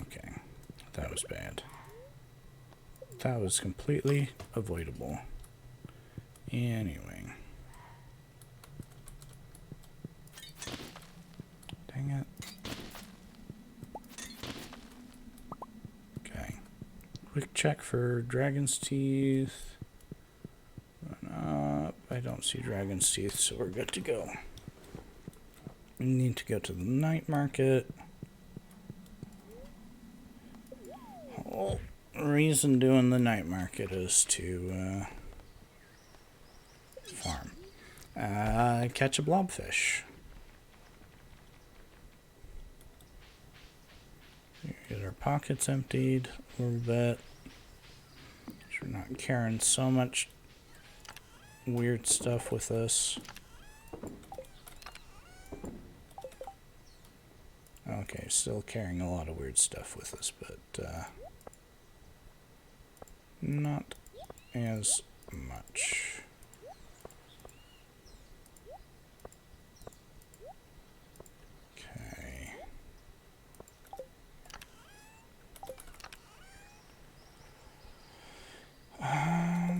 Okay, that was bad. That was completely avoidable. Anyway. Dang it. Okay. Quick check for dragon's teeth. Run up. I don't see dragon's teeth, so we're good to go. We need to go to the night market. Whole reason doing the night market is to farm. Catch a blobfish. Get our pockets emptied a little bit. So we're not carrying so much weird stuff with us. Okay, still carrying a lot of weird stuff with us, but not as much. Okay. Oh,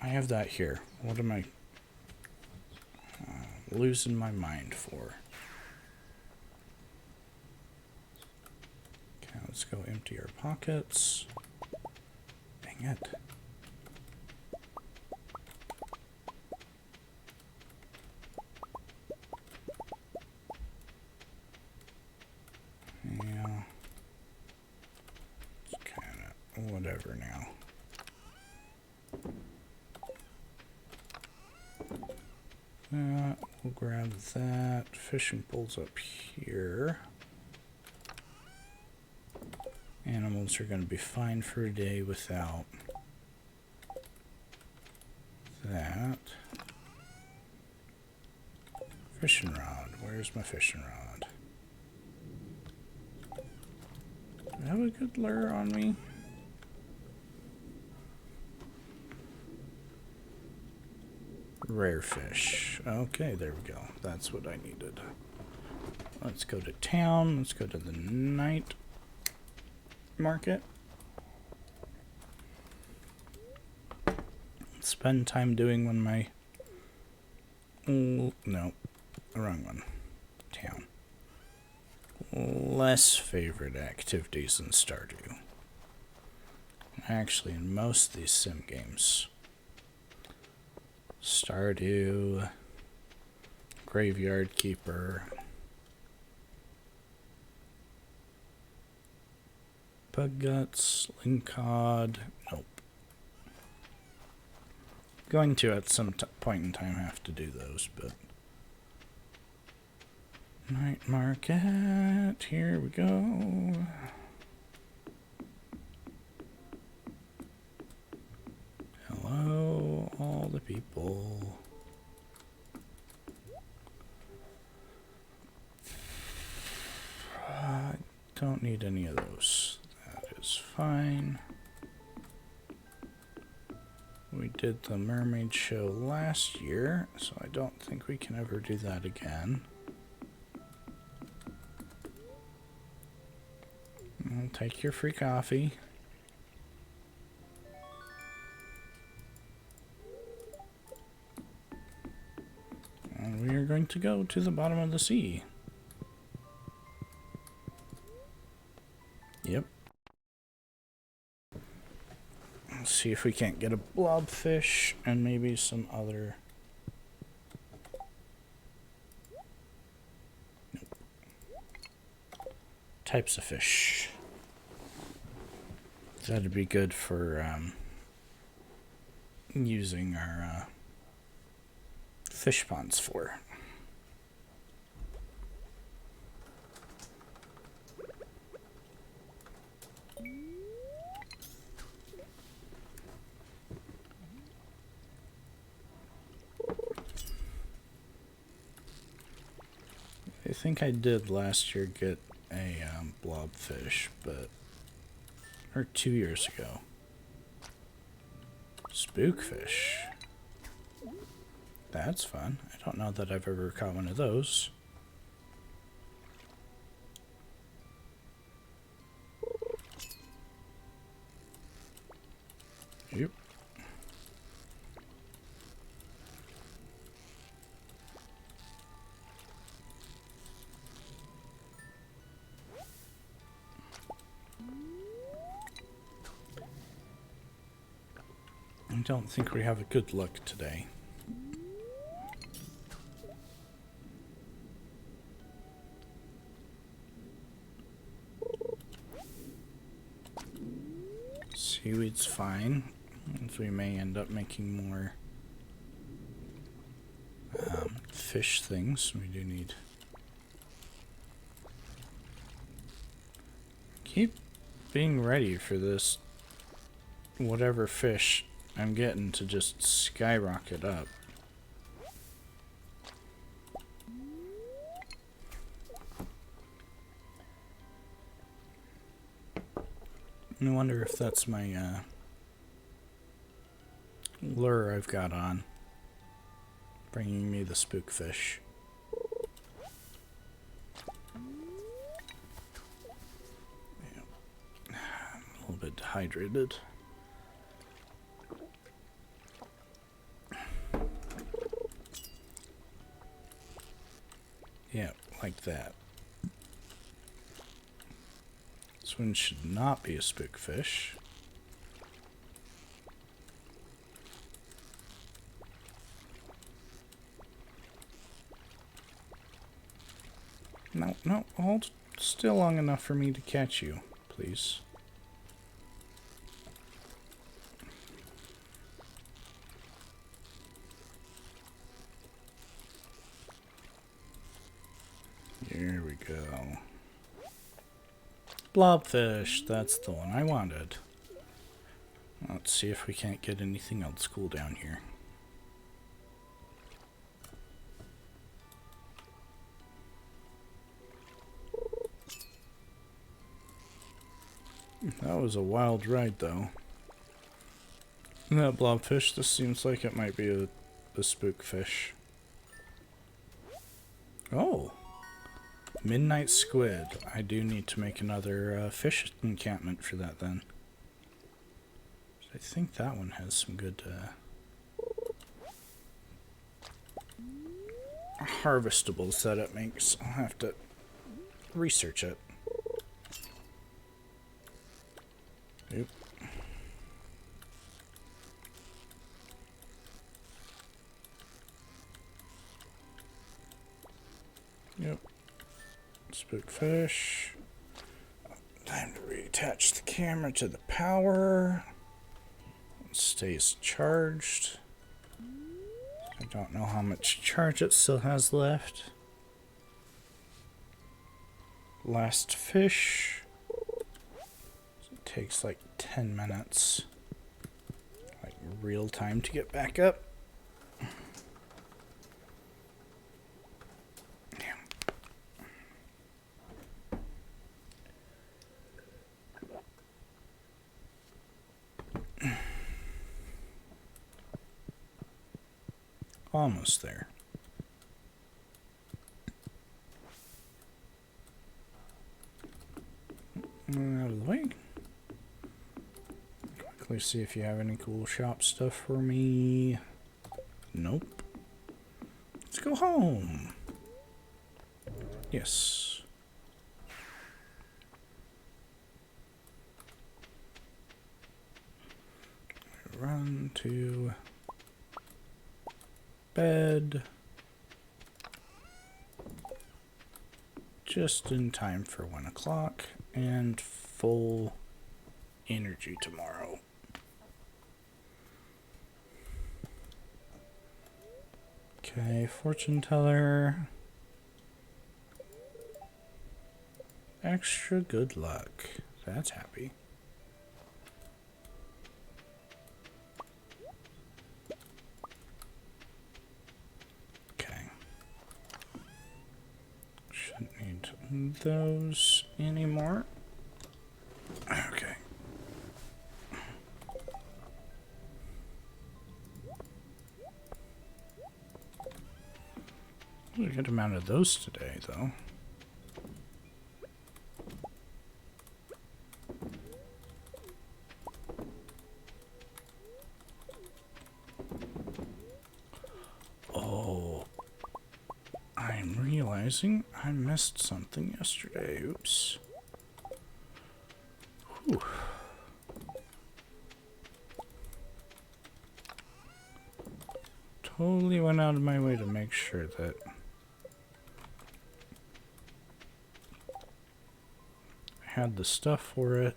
I have that here. What am I losing my mind for? Okay, let's go empty our pockets. Dang it. Yeah. It's kind of whatever now. We'll grab that. Fishing pole's up here. Animals are going to be fine for a day without that. Fishing rod. Where's my fishing rod? Do I have a good lure on me? Rare fish. Okay, there we go. That's what I needed. Let's go to town. Let's go to the night market. Spend time doing one of my... no, the wrong one. Town. Less favorite activities in Stardew. Actually, in most of these sim games. Stardew, Graveyard Keeper, Bug Guts, Lincod, nope. Going to at some point in time have to do those, but... Night market, here we go. Hello, all the people. I don't need any of those. That is fine. We did the mermaid show last year, so I don't think we can ever do that again. I'll take your free coffee. And we are going to go to the bottom of the sea. Yep. Let's see if we can't get a blobfish and maybe some other... types of fish. That'd be good for using our fish ponds for. I think I did last year get a blobfish, but... or 2 years ago. Spookfish. That's fun. I don't know that I've ever caught one of those. Yep. I don't think we have a good luck today. Seaweed's fine, as we may end up making more fish things. We do need... keep being ready for this whatever fish I'm getting to just skyrocket up. I wonder if that's my lure I've got on, bringing me the spookfish. Yeah. A little bit dehydrated. Yeah, like that. This one should not be a spookfish. No, hold still long enough for me to catch you, please. Here we go. Blobfish, that's the one I wanted. Let's see if we can't get anything else cool down here. That was a wild ride, though. That blobfish, this seems like it might be a spookfish. Oh! Midnight squid. I do need to make another fish encampment for that then. I think that one has some good harvestables that it makes. I'll have to research it. Yep. Yep. Spookfish. Time to reattach the camera to the power. It stays charged. I don't know how much charge it still has left. Last fish. It takes like 10 minutes. Like real time to get back up. Almost there. Out of the way. Quickly see if you have any cool shop stuff for me. Nope. Let's go home. Yes. run to bed just in time for 1 o'clock and full energy tomorrow. Okay, fortune teller. Extra good luck. That's happy. Okay. Shouldn't need those anymore. Okay. A good amount of those today, though. Oh, I'm realizing I missed something yesterday. Oops. Whew. Totally went out of my way to make sure that I had the stuff for it.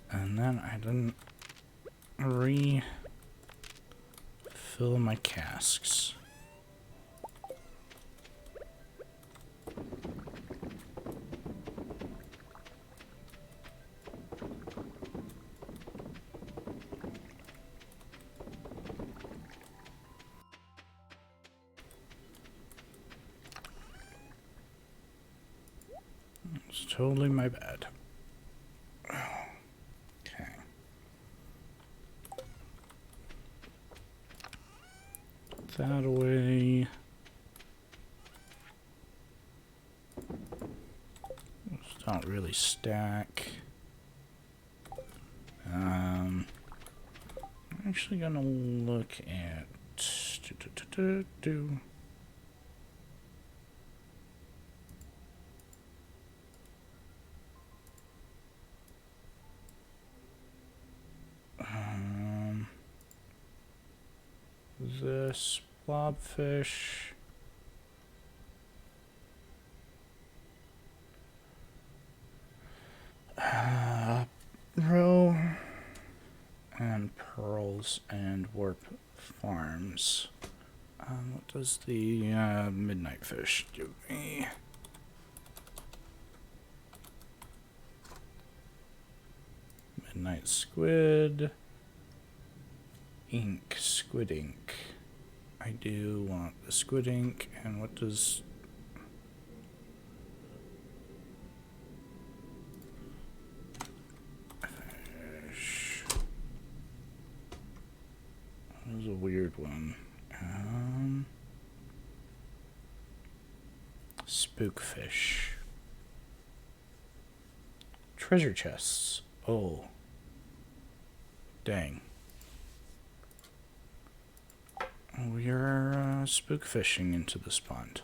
And then I didn't refill my casks. It's totally my bad. Okay. Put that away. It's not really stack. I'm actually gonna look at this blobfish. Row and pearls and warp farms. What does the midnight fish give me? Midnight squid. Ink, squid ink. I do want the squid ink, and what does... fish. That was a weird one. Spookfish. Treasure chests. Oh. Dang. We are spook fishing into this pond.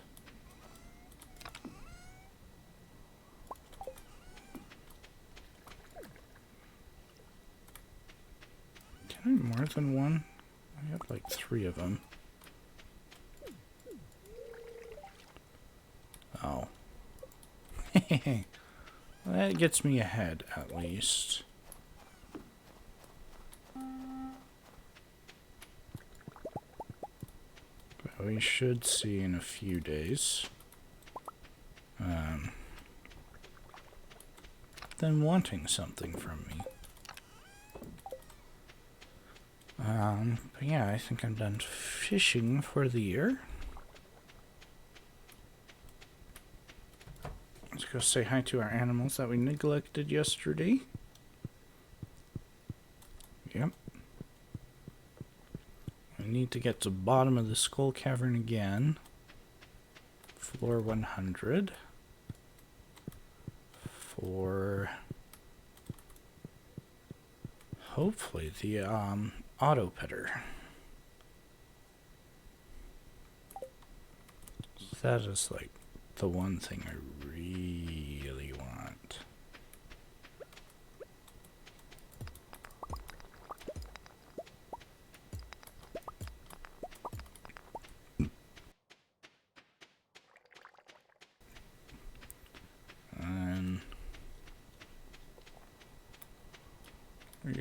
Can I more than one? I have like 3 of them. Oh. Well, that gets me ahead at least. We should see in a few days. Them wanting something from me. But yeah, I think I'm done fishing for the year. Let's go say hi to our animals that we neglected yesterday. Yep. We need to get to the bottom of the skull cavern again. Floor 100. For hopefully the auto pitter. That is like the one thing I really want.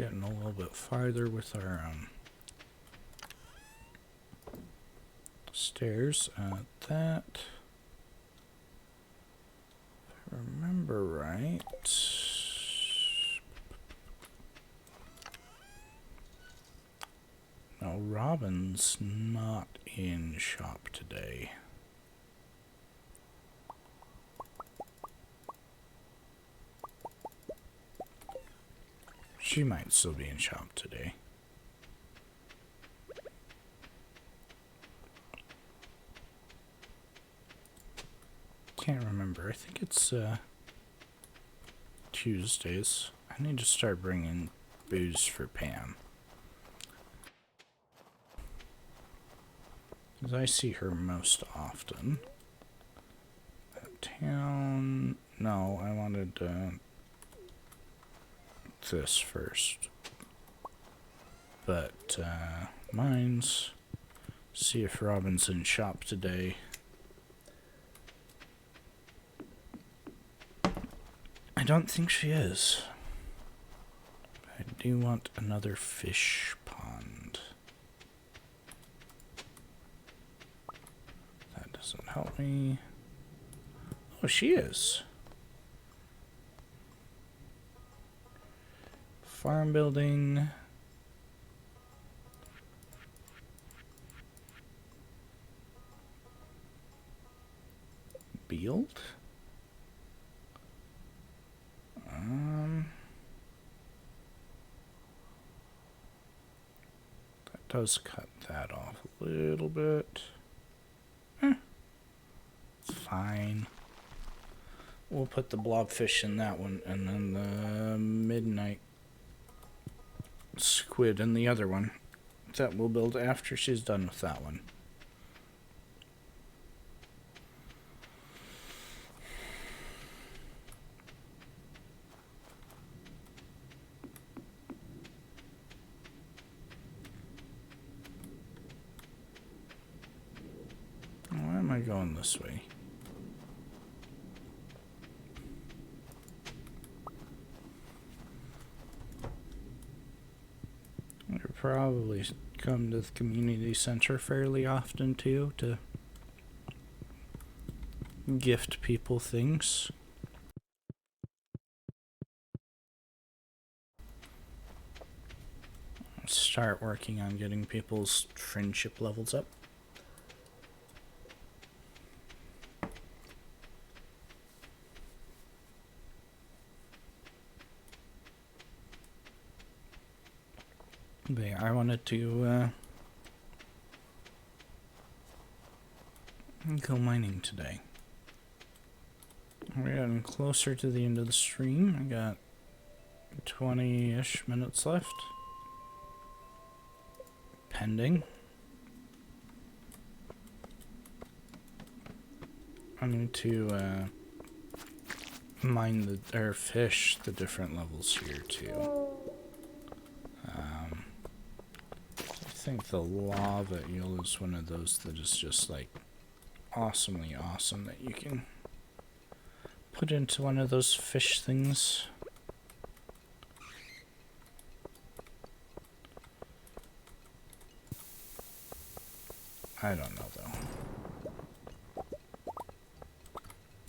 getting a little bit farther with our stairs. That, if I remember right, no, Robin's not in shop today. She might still be in shop today. Can't remember. I think it's Tuesdays. I need to start bringing booze for Pam. Because I see her most often. Town... No, I wanted this first. But mine's... See if Robin's in shop today. I don't think she is. I do want another fish pond. That doesn't help me. Oh, she is. Farm building. Build? That does cut that off a little bit. It's fine. We'll put the blobfish in that one, and then the midnight squid in the other one. That we'll build after she's done with that one. Why am I going this way? I probably come to the community center fairly often too to gift people things. Start working on getting people's friendship levels up. But yeah, I wanted to go mining today. We're getting closer to the end of the stream. I got 20-ish minutes left. Pending. I need to mine or fish the different levels here too. I think the lava eel is one of those that is just like awesomely awesome that you can put into one of those fish things. I don't know though.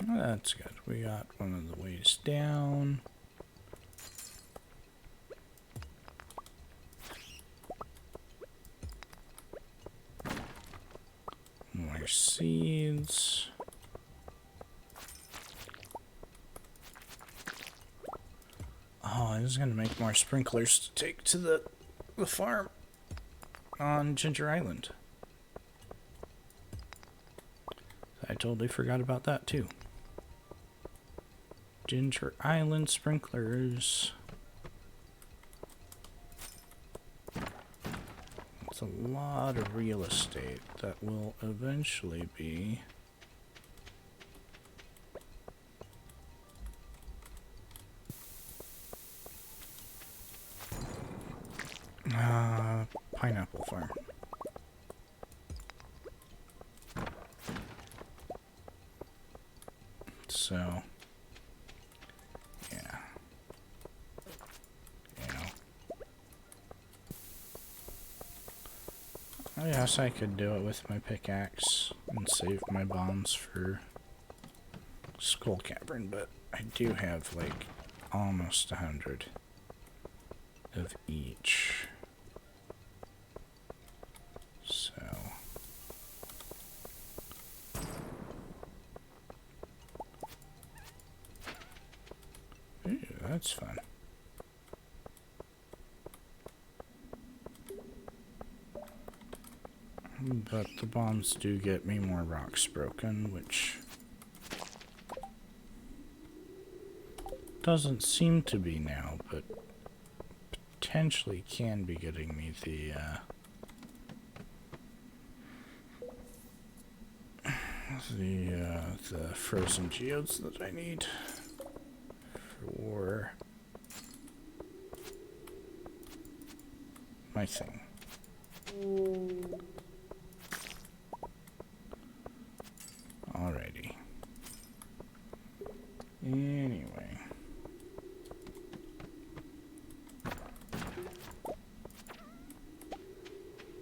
Oh, that's good. We got one of the ways down. More seeds. Oh, I was gonna make more sprinklers to take to the farm on Ginger Island. I totally forgot about that too. Ginger Island sprinklers. It's a lot of real estate that will eventually be pineapple farm. So, yeah. You know, Yes, I could do it with my pickaxe and save my bombs for Skull Cavern, but I do have like almost 100 of each. So ooh, that's fun. But the bombs do get me more rocks broken, which doesn't seem to be now, but potentially can be getting me the frozen geodes that I need for my thing. Alrighty. Anyway.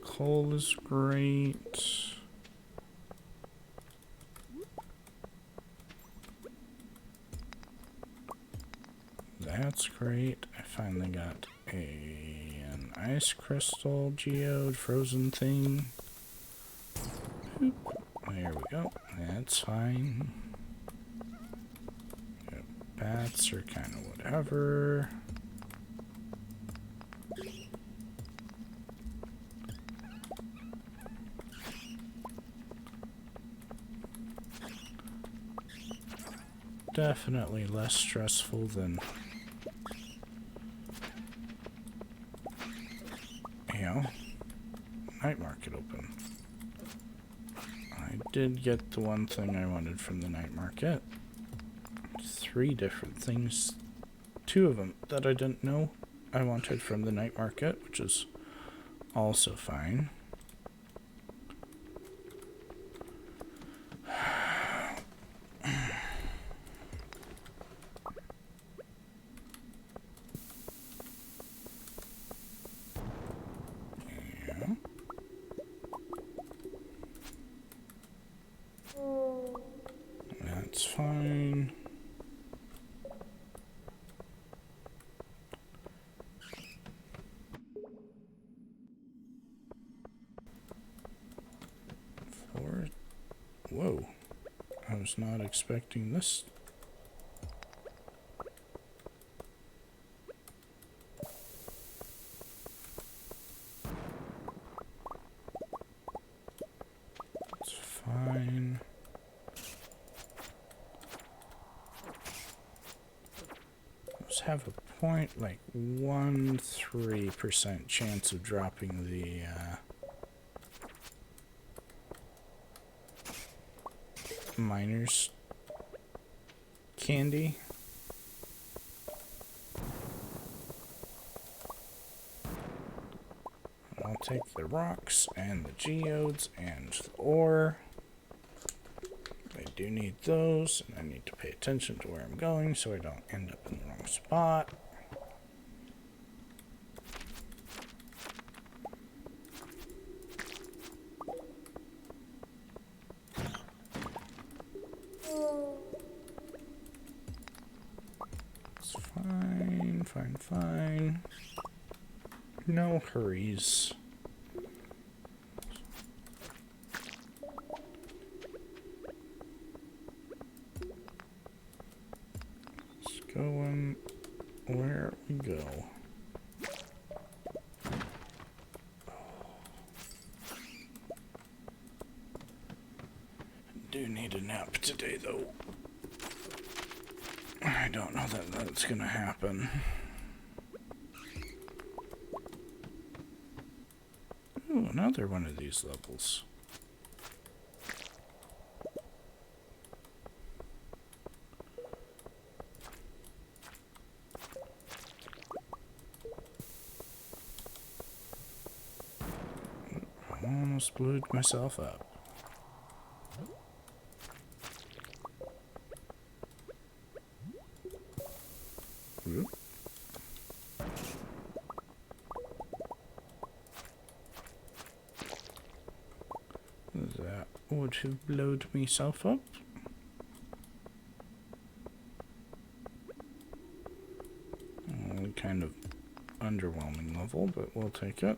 Coal is great. That's great. I finally got an ice crystal geode frozen thing. Boop. There we go. That's fine. Bats are kind of whatever. Definitely less stressful than, you know, night market open. I did get the one thing I wanted from the night market. 3 different things. 2 of them that I didn't know I wanted from the night market, which is also fine. That's fine. Whoa. I was not expecting this. It's fine. Let's have a 0.13% chance of dropping the miner's candy. I'll take the rocks and the geodes and the ore. I do need those, and I need to pay attention to where I'm going so I don't end up in the wrong spot. It's fine, fine, fine. No hurries. It's going where we go. Do need a nap today, though. I don't know that that's gonna happen. Ooh, another one of these levels. I almost blew myself up. Oop. would have blowed myself up. Kind of underwhelming level, but we'll take it.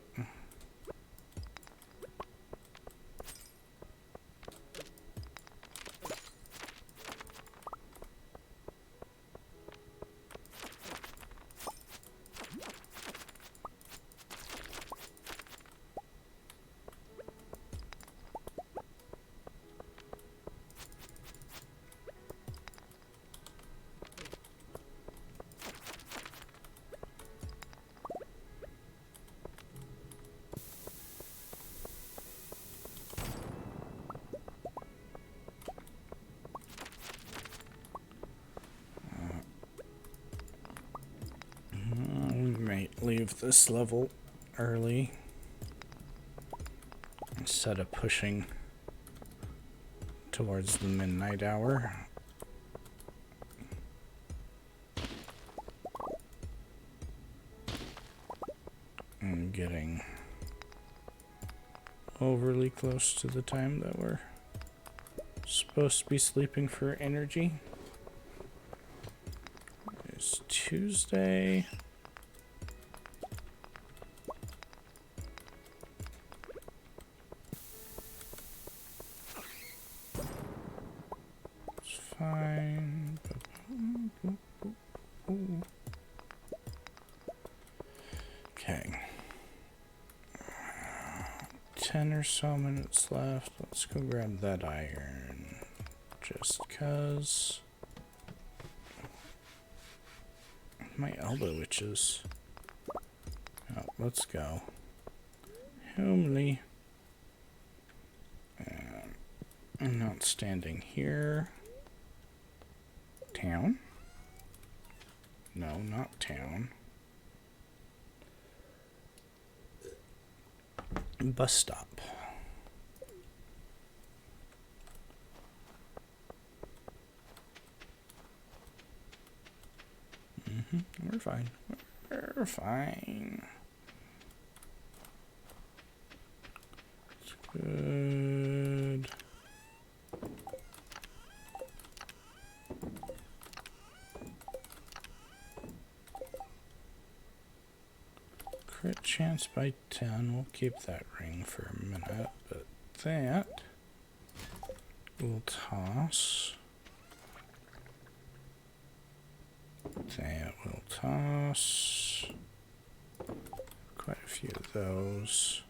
Leave this level early instead of pushing towards the midnight hour. And getting overly close to the time that we're supposed to be sleeping for energy. It's Tuesday. Fine. Okay. 10 or so minutes left. Let's go grab that iron. Just cause my elbow itches. Oh, let's go. Homely. I'm not standing here. Town? No, not town. Bus stop. We're fine. We're fine. It's good. Crit chance by 10. We'll keep that ring for a minute, but that we'll toss. That will toss. Quite a few of those.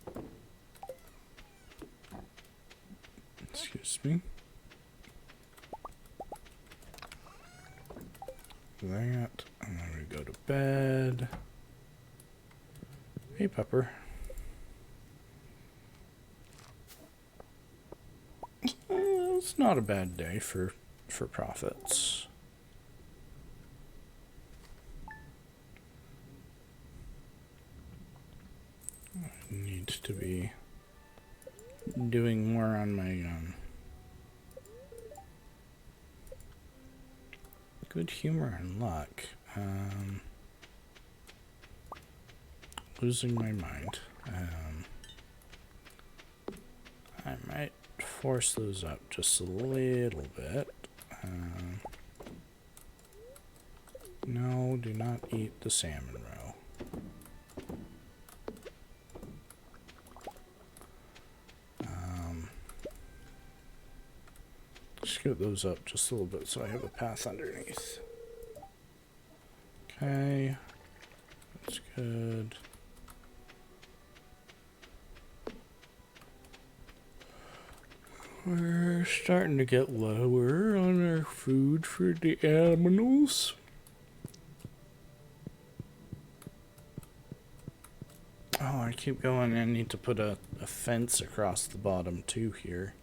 Excuse me. That, and then we go to bed. Hey, Pepper. It's not a bad day for profits. I need to be doing more on my good humor and luck. Losing my mind. I might force those up just a little bit. No, do not eat the salmon roe. Scoot those up just a little bit so I have a path underneath. Okay, that's good. We're starting to get lower on our food for the animals. Oh, I keep going. I need to put a fence across the bottom too here.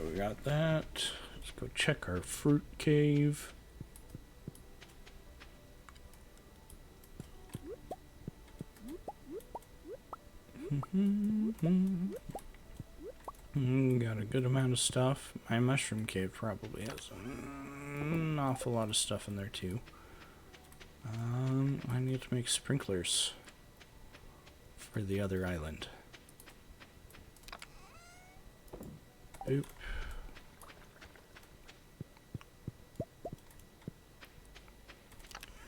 We got that. Let's go check our fruit cave. Got a good amount of stuff. My mushroom cave probably has an awful lot of stuff in there too. I need to make sprinklers for the other island. Oop.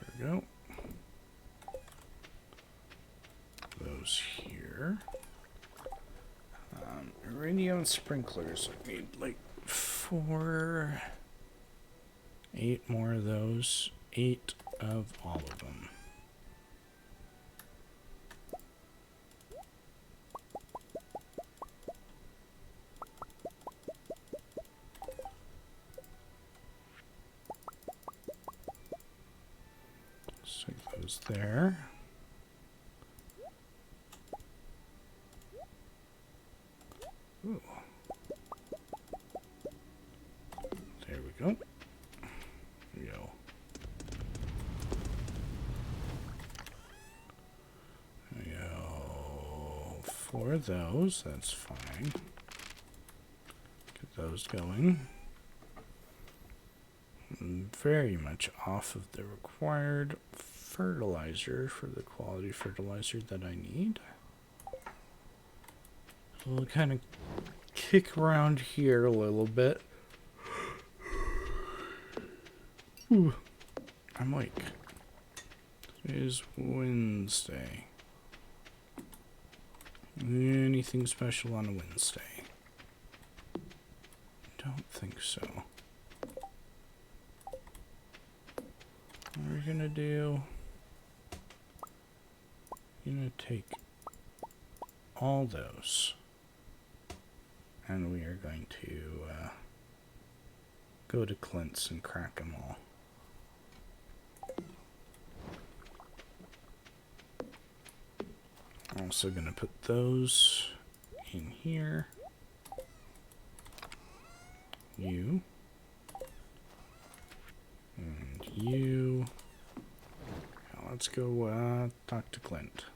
There we go. Those here. Radio and sprinklers. I need like 8 more of those. 8 of all of them. Stick those there. Ooh. There we go. There we go. There we go. 4 of those, that's fine. Get those going. I'm very much off of the required fertilizer for the quality fertilizer that I need. So we'll kind of kick around here a little bit. Ooh, I'm awake. It is Wednesday. Anything special on a Wednesday? Don't think so. What are we gonna do? Gonna take all those. And we are going to go to Clint's and crack them all. Also going to put those in here. You. And you. Now let's go talk to Clint.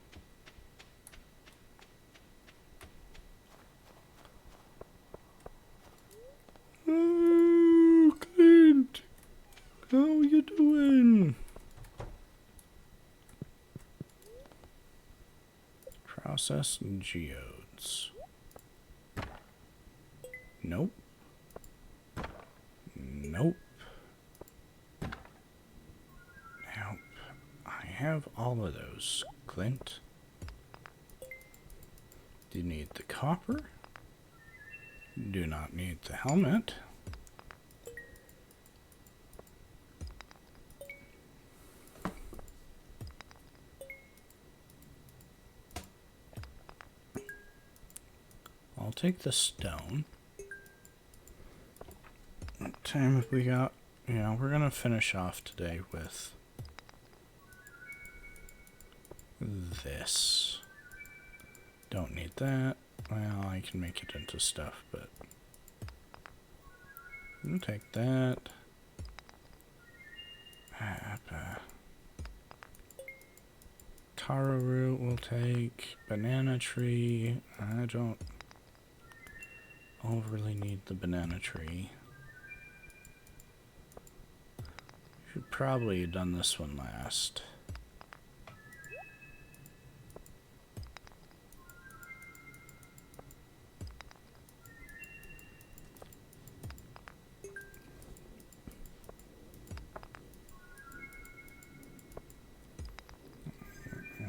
Oh, Clint! How you doing? Process geodes. Nope. Nope. Nope. I have all of those, Clint. Do you need the copper? Do not need the helmet. I'll take the stone. What time have we got? Yeah, we're gonna finish off today with this. Don't need that. Well, I can make it into stuff, but we'll take that. Taro root we'll take. Banana tree. I don't overly need the banana tree. Should probably have done this one last.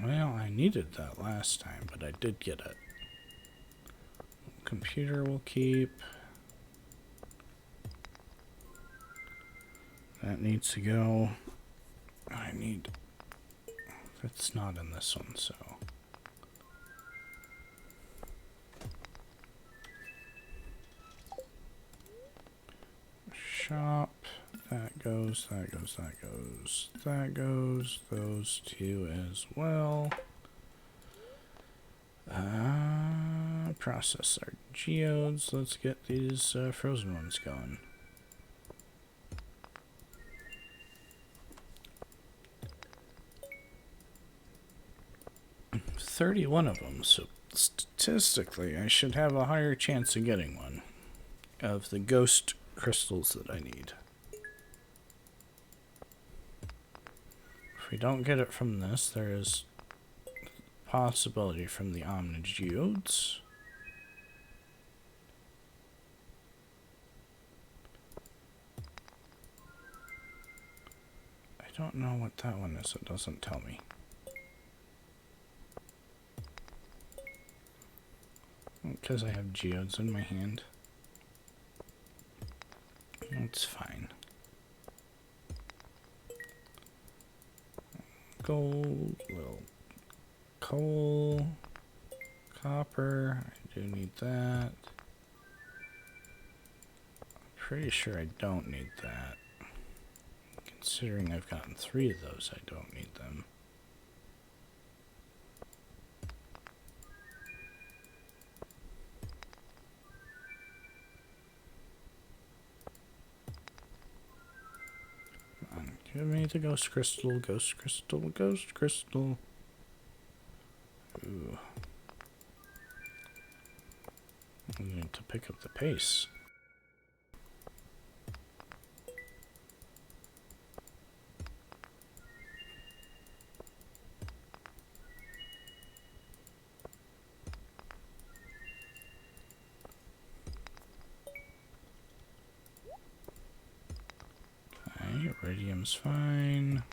Well, I needed that last time, but I did get it. Computer will keep. That needs to go. I need... It's not in this one, so... Shop. That goes, that goes, that goes, that goes. Those two as well. Process our geodes. Let's get these frozen ones going. 31 of them, so statistically I should have a higher chance of getting one of the ghost crystals that I need. If we don't get it from this, there is possibility from the omnigeodes. I don't know what that one is, it doesn't tell me. Because I have geodes in my hand. It's fine. Gold, little coal, copper, I do need that. Pretty sure I don't need that. Considering I've gotten 3 of those, I don't need them. Come on, give me the ghost crystal, ghost crystal, ghost crystal. Ooh. I need to pick up the pace. Iridium's fine.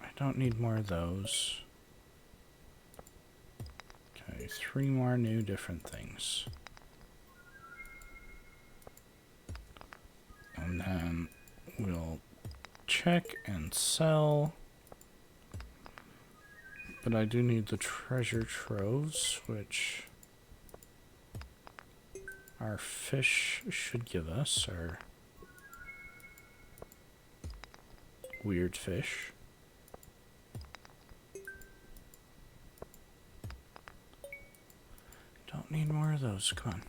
I don't need more of those. Okay, 3 more new different things. And then we'll check and sell. But I do need the treasure troves, which our fish should give us, our weird fish. Don't need more of those, come on.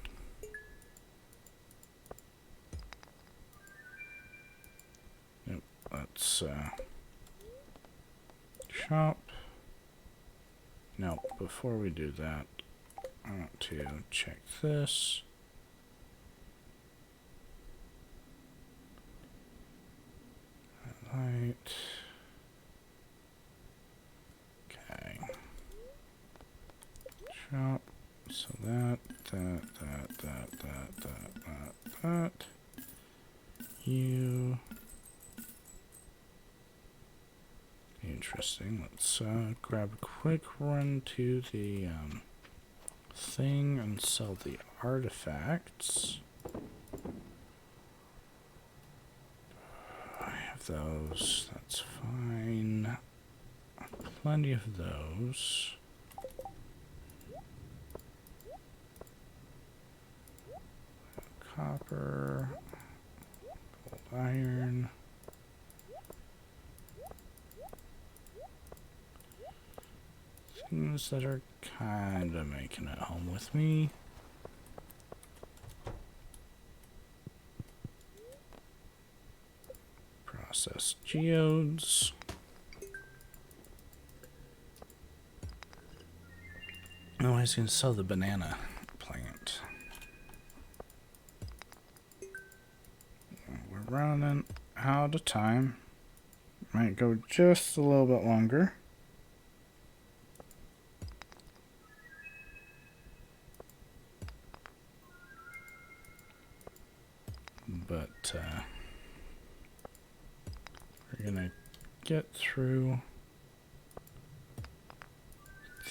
Yep, let's shop. No, before we do that, I want to check this. Right. Okay. Shop. So that. You. Interesting. Let's grab a quick run to the thing and sell the artifacts. I have those. That's fine. Plenty of those. Copper. Gold, iron. Things that are kind of making it home with me. Processed geodes. Oh, I was going to sell the banana plant. We're running out of time. Might go just a little bit longer. But we're gonna get through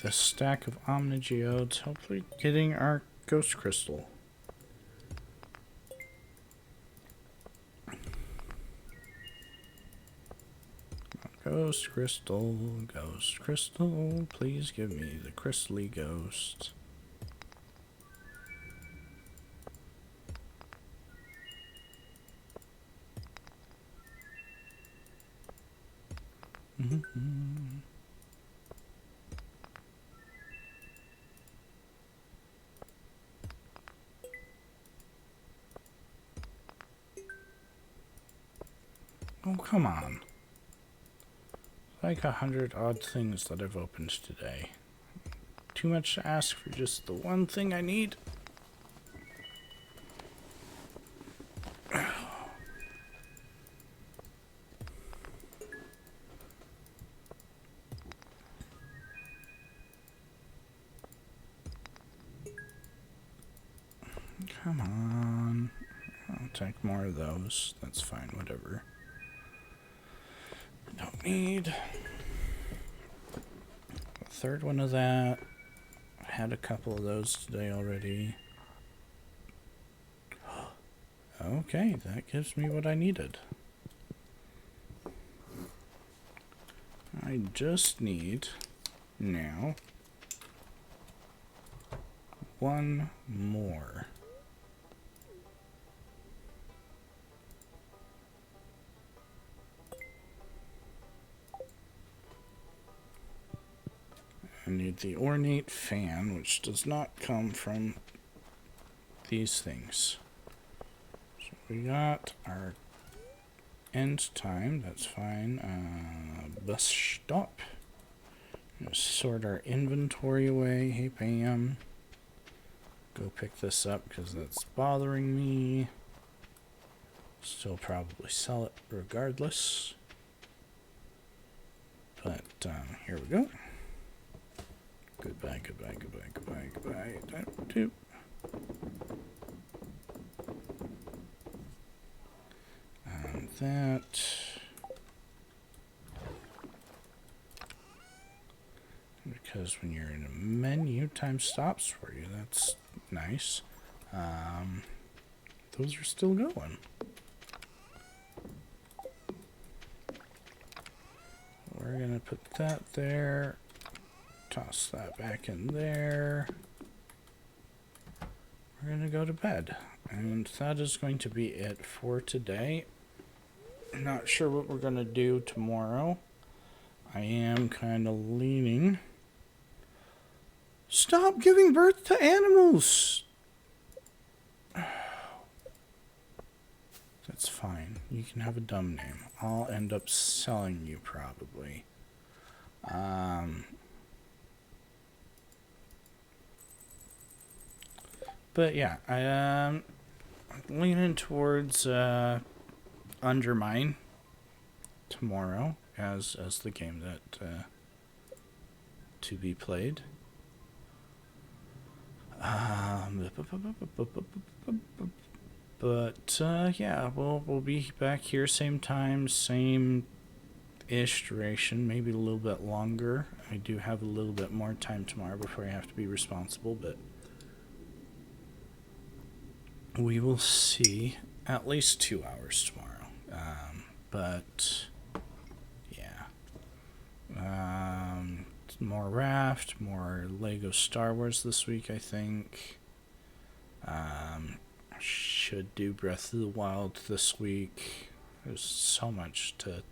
the stack of omnigeodes, hopefully getting our ghost crystal. Ghost crystal, please give me the crystally ghost. Oh, come on. like 100 odd things that I've opened today. Too much to ask for just the one thing I need. Come on. I'll take more of those. That's fine, whatever. Don't need a third one of that. I had a couple of those today already. Okay, that gives me what I needed. I just need now one more. I need the ornate fan, which does not come from these things. So we got our end time, that's fine. Bus stop. Sort our inventory away. Hey Pam. Go pick this up because that's bothering me. Still probably sell it regardless. But here we go. Goodbye, goodbye, goodbye, goodbye, goodbye. Doop. And that. Because when you're in a menu, time stops for you. That's nice. Those are still going. We're gonna put that there. Toss that back in there. We're gonna go to bed. And that is going to be it for today. Not sure what we're gonna do tomorrow. I am kind of leaning. Stop giving birth to animals! That's fine. You can have a dumb name. I'll end up selling you probably. But yeah, I'm leaning towards Undermine tomorrow as the game that to be played. But yeah, we'll be back here same time, same-ish duration, maybe a little bit longer. I do have a little bit more time tomorrow before I have to be responsible, but we will see. At least 2 hours tomorrow. But yeah. More Raft, more Lego Star Wars this week, I think. Should do Breath of the Wild this week. There's so much to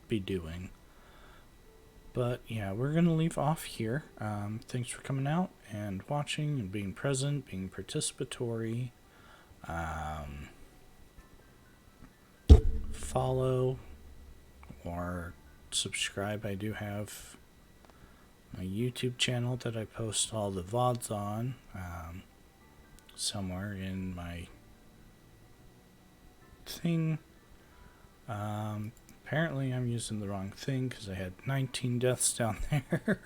be doing. But yeah, we're going to leave off here. Thanks for coming out and watching and being present, being participatory. Follow or subscribe. I do have my YouTube channel that I post all the VODs on. Somewhere in my thing. Apparently I'm using the wrong thing because I had 19 deaths down there.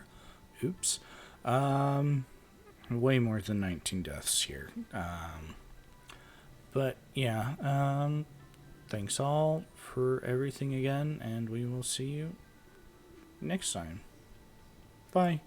Oops. Way more than 19 deaths here. But yeah, thanks all for everything again, and we will see you next time. Bye.